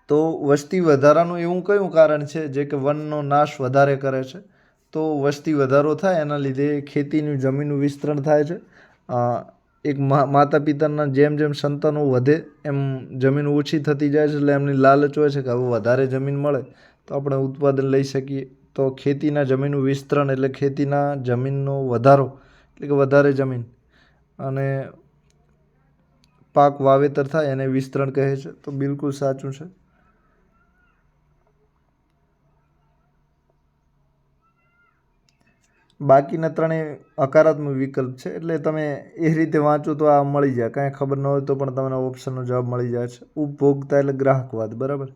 તો વસ્તી વધારાનું એવું કયું કારણ છે જે કે વનનો નાશ વધારે કરે છે? તો વસ્તી વધારો થાય એના લીધે ખેતીની જમીનનું વિસ્તરણ થાય છે. એક માતા પિતાના જેમ જેમ સંતાનો વધે એમ જમીન ઓછી થતી જાય છે, એટલે એમની લાલચ હોય છે કે હવે વધારે જમીન મળે તો આપણે ઉત્પાદન લઈ શકીએ. તો ખેતીના જમીનનું વિસ્તરણ એટલે ખેતીના જમીનનો વધારો, એટલે કે વધારે જમીન અને પાક વાવેતર થાય એને વિસ્તરણ કહે છે. તો બિલકુલ સાચું છે. બાકીના ત્રણેય હકારાત્મક વિકલ્પ છે, એટલે તમે એ રીતે વાંચો તો આ મળી જાય. કાંઈ ખબર ન હોય તો પણ તમને ઓપ્શનનો જવાબ મળી જાય છે. ઉપભોક્તા એટલે ગ્રાહકવાદ. બરાબર.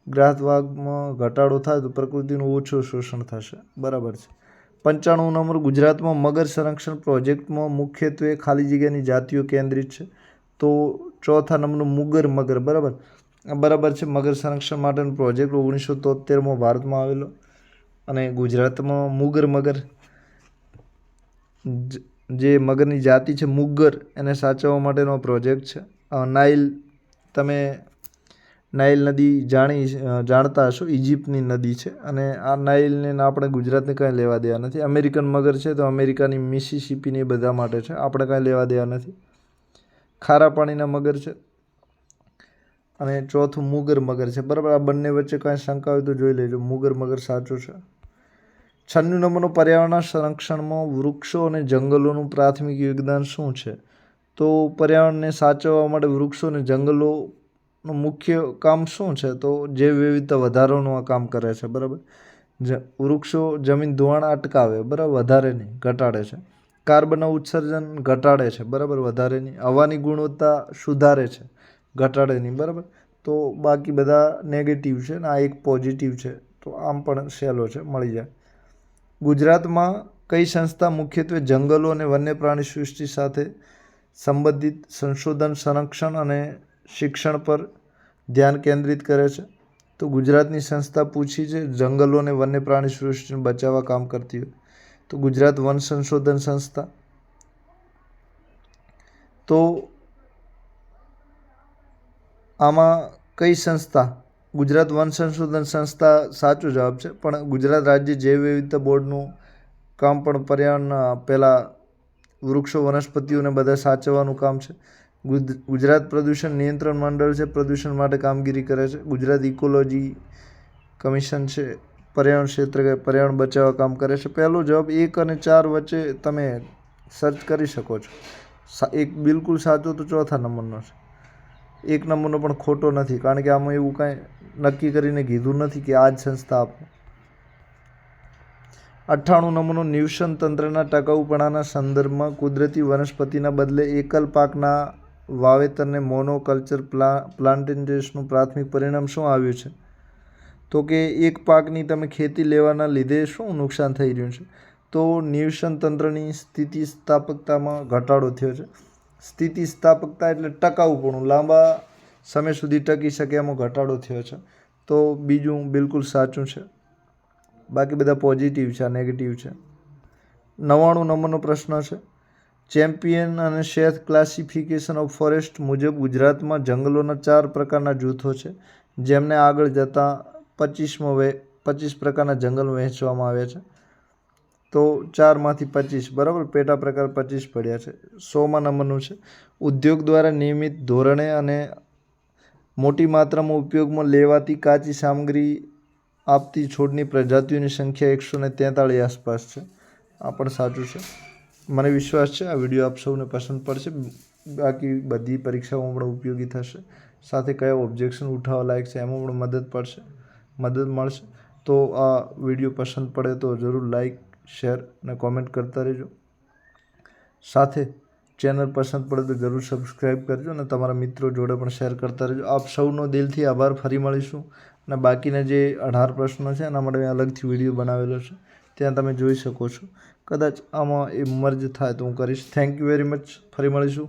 ગ્રાહકવાદમાં ઘટાડો થાય તો પ્રકૃતિનું ઓછું શોષણ થશે. બરાબર છે. 95 નંબર, ગુજરાતમાં મગર સંરક્ષણ પ્રોજેક્ટમાં મુખ્યત્વે ખાલી જગ્યાની જાતિઓ કેન્દ્રિત છે? તો ચોથા નંબરનું મગર. બરાબર. બરાબર છે. મગર સંરક્ષણ માટેનો પ્રોજેક્ટ 1973માં ભારતમાં આવેલો અને ગુજરાતમાં મગર જે મગરની જાતિ છે મુગર, એને સાચવવા માટેનો પ્રોજેક્ટ છે. તમે નાઇલ નદી જાણતા હશો, ઇજિપ્તની નદી છે અને આ નાઇલને આપણે ગુજરાતને કાંઈ લેવા દેવા નથી. અમેરિકન મગર છે તો અમેરિકાની મિસિસિપીની એ બધા માટે છે, આપણે કાંઈ લેવા દેવા નથી. ખારા પાણીના મગર છે અને ચોથું મગર છે. બરાબર. આ બંને વચ્ચે કાંઈ શંકા હોય તો જોઈ લેજો. મગર સાચું છે. 96 નંબરનો, પર્યાવરણના સંરક્ષણમાં વૃક્ષો અને જંગલોનું પ્રાથમિક યોગદાન શું છે? તો પર્યાવરણને સાચવવા માટે વૃક્ષો અને જંગલોનું મુખ્ય કામ શું છે? તો જૈવ વિવિધતા વધારવાનું આ કામ કરે છે. બરાબર. વૃક્ષો જમીન ધોવાણ અટકાવે, બરાબર, વધારે નહીં, ઘટાડે છે. કાર્બનનું ઉત્સર્જન ઘટાડે છે, બરાબર, વધારે નહીં. હવાની ગુણવત્તા સુધારે છે, ઘટાડે નહીં. બરાબર. તો બાકી બધા નેગેટિવ છે ને આ એક પોઝિટિવ છે, તો આમ પણ સહેલો છે, મળી જાય. ગુજરાતમાં કઈ સંસ્થા મુખ્યત્વે જંગલો અને વન્ય પ્રાણી સૃષ્ટિ સાથે સંબંધિત સંશોધન, સંરક્ષણ અને શિક્ષણ પર ધ્યાન કેન્દ્રિત કરે છે? તો ગુજરાતની સંસ્થા પૂછી છે જંગલો અને વન્ય પ્રાણી સૃષ્ટિને બચાવવા કામ કરતી હોય તો ગુજરાત વન સંશોધન સંસ્થા. તો આમાં કઈ સંસ્થા? ગુજરાત વન સંશોધન સંસ્થા સાચો જવાબ છે, પણ ગુજરાત રાજ્ય જૈવ વિવિધતા બોર્ડનું કામ પણ પર્યાવરણ પહેલાં વૃક્ષો, વનસ્પતિઓને બધા સાચવવાનું કામ છે. ગુજરાત પ્રદૂષણ નિયંત્રણ મંડળ છે, પ્રદૂષણ માટે કામગીરી કરે છે. ગુજરાત ઇકોલોજી કમિશન છે, પર્યાવરણ ક્ષેત્રે પર્યાવરણ બચાવવા કામ કરે છે. પહેલો જવાબ 1 અને 4 વચ્ચે તમે સર્ચ કરી શકો છો. એક બિલકુલ સાચો તો ચોથા નંબરનો છે. 1 નંબરનો પણ ખોટો નથી, કારણ કે આમાં એવું કાંઈ નક્કી કરીને કીધું નથી કે આ જ સંસ્થા આપો. 98 નંબરનો નિવસન તંત્રના ટકાઉપણાના સંદર્ભમાં કુદરતી વનસ્પતિના બદલે એકલ પાકના વાવેતરને મોનોકલ્ચર પ્લાન્ટેશનનું પ્રાથમિક પરિણામ શું આવ્યું છે? તો કે એક પાકની તમે ખેતી લેવાના લીધે શું નુકસાન થઈ રહ્યું છે? તો નિવસન તંત્રની સ્થિતિસ્થાપકતામાં ઘટાડો થયો છે. સ્થિતિસ્થાપકતા એટલે ટકાઉપણું, લાંબા સમય સુધી ટકી શકે એમાં ઘટાડો થયો છે. તો બીજું બિલકુલ સાચું છે. બાકી બધા પોઝિટિવ છે, આ નેગેટિવ છે. 99 નંબરનો પ્રશ્ન છે. ચેમ્પિયન અને શેથ ક્લાસિફિકેશન ઓફ ફોરેસ્ટ મુજબ ગુજરાતમાં જંગલોના 4 પ્રકારના જૂથો છે, જેમને આગળ જતાં 25 પ્રકારના જંગલ વહેંચવામાં આવ્યા છે. તો 4માંથી 25, બરાબર, પેટા પ્રકાર 25 પડ્યા છે. 100મા નંબરનું છે. ઉદ્યોગ દ્વારા નિયમિત ધોરણે અને મોટી માત્રામાં ઉપયોગમાં લેવાતી કાચી સામગ્રી આપતી છોડની પ્રજાતિઓની સંખ્યા 143 આસપાસ છે. આ પણ સાચું છે. મને વિશ્વાસ છે આ વિડીયો આપ સૌને પસંદ પડશે. બાકી બધી પરીક્ષાઓમાં પણ ઉપયોગી થશે. સાથે કયા ઓબ્જેક્શન ઉઠાવવા લાયક છે એમાં પણ મદદ મળશે. તો આ વિડીયો પસંદ પડે તો જરૂર લાઈક, શેર અને કોમેન્ટ કરતા રહેજો. સાથે ચેનલ પસંદ પડે તો જરૂર સબસ્ક્રાઈબ કરજો અને તમારા મિત્રો જોડે પણ શેર કરતા રહેજો. આપ સૌનો દિલથી આભાર. ફરી મળીશું. અને બાકીના જે 18 પ્રશ્નો છે એના માટે મેં અલગથી વિડીયો બનાવેલો છે, ત્યાં તમે જોઈ શકો છો. કદાચ આમાં એ મર્જ થાય તો હું કરીશ. Thank you very much. ફરી મળીશું.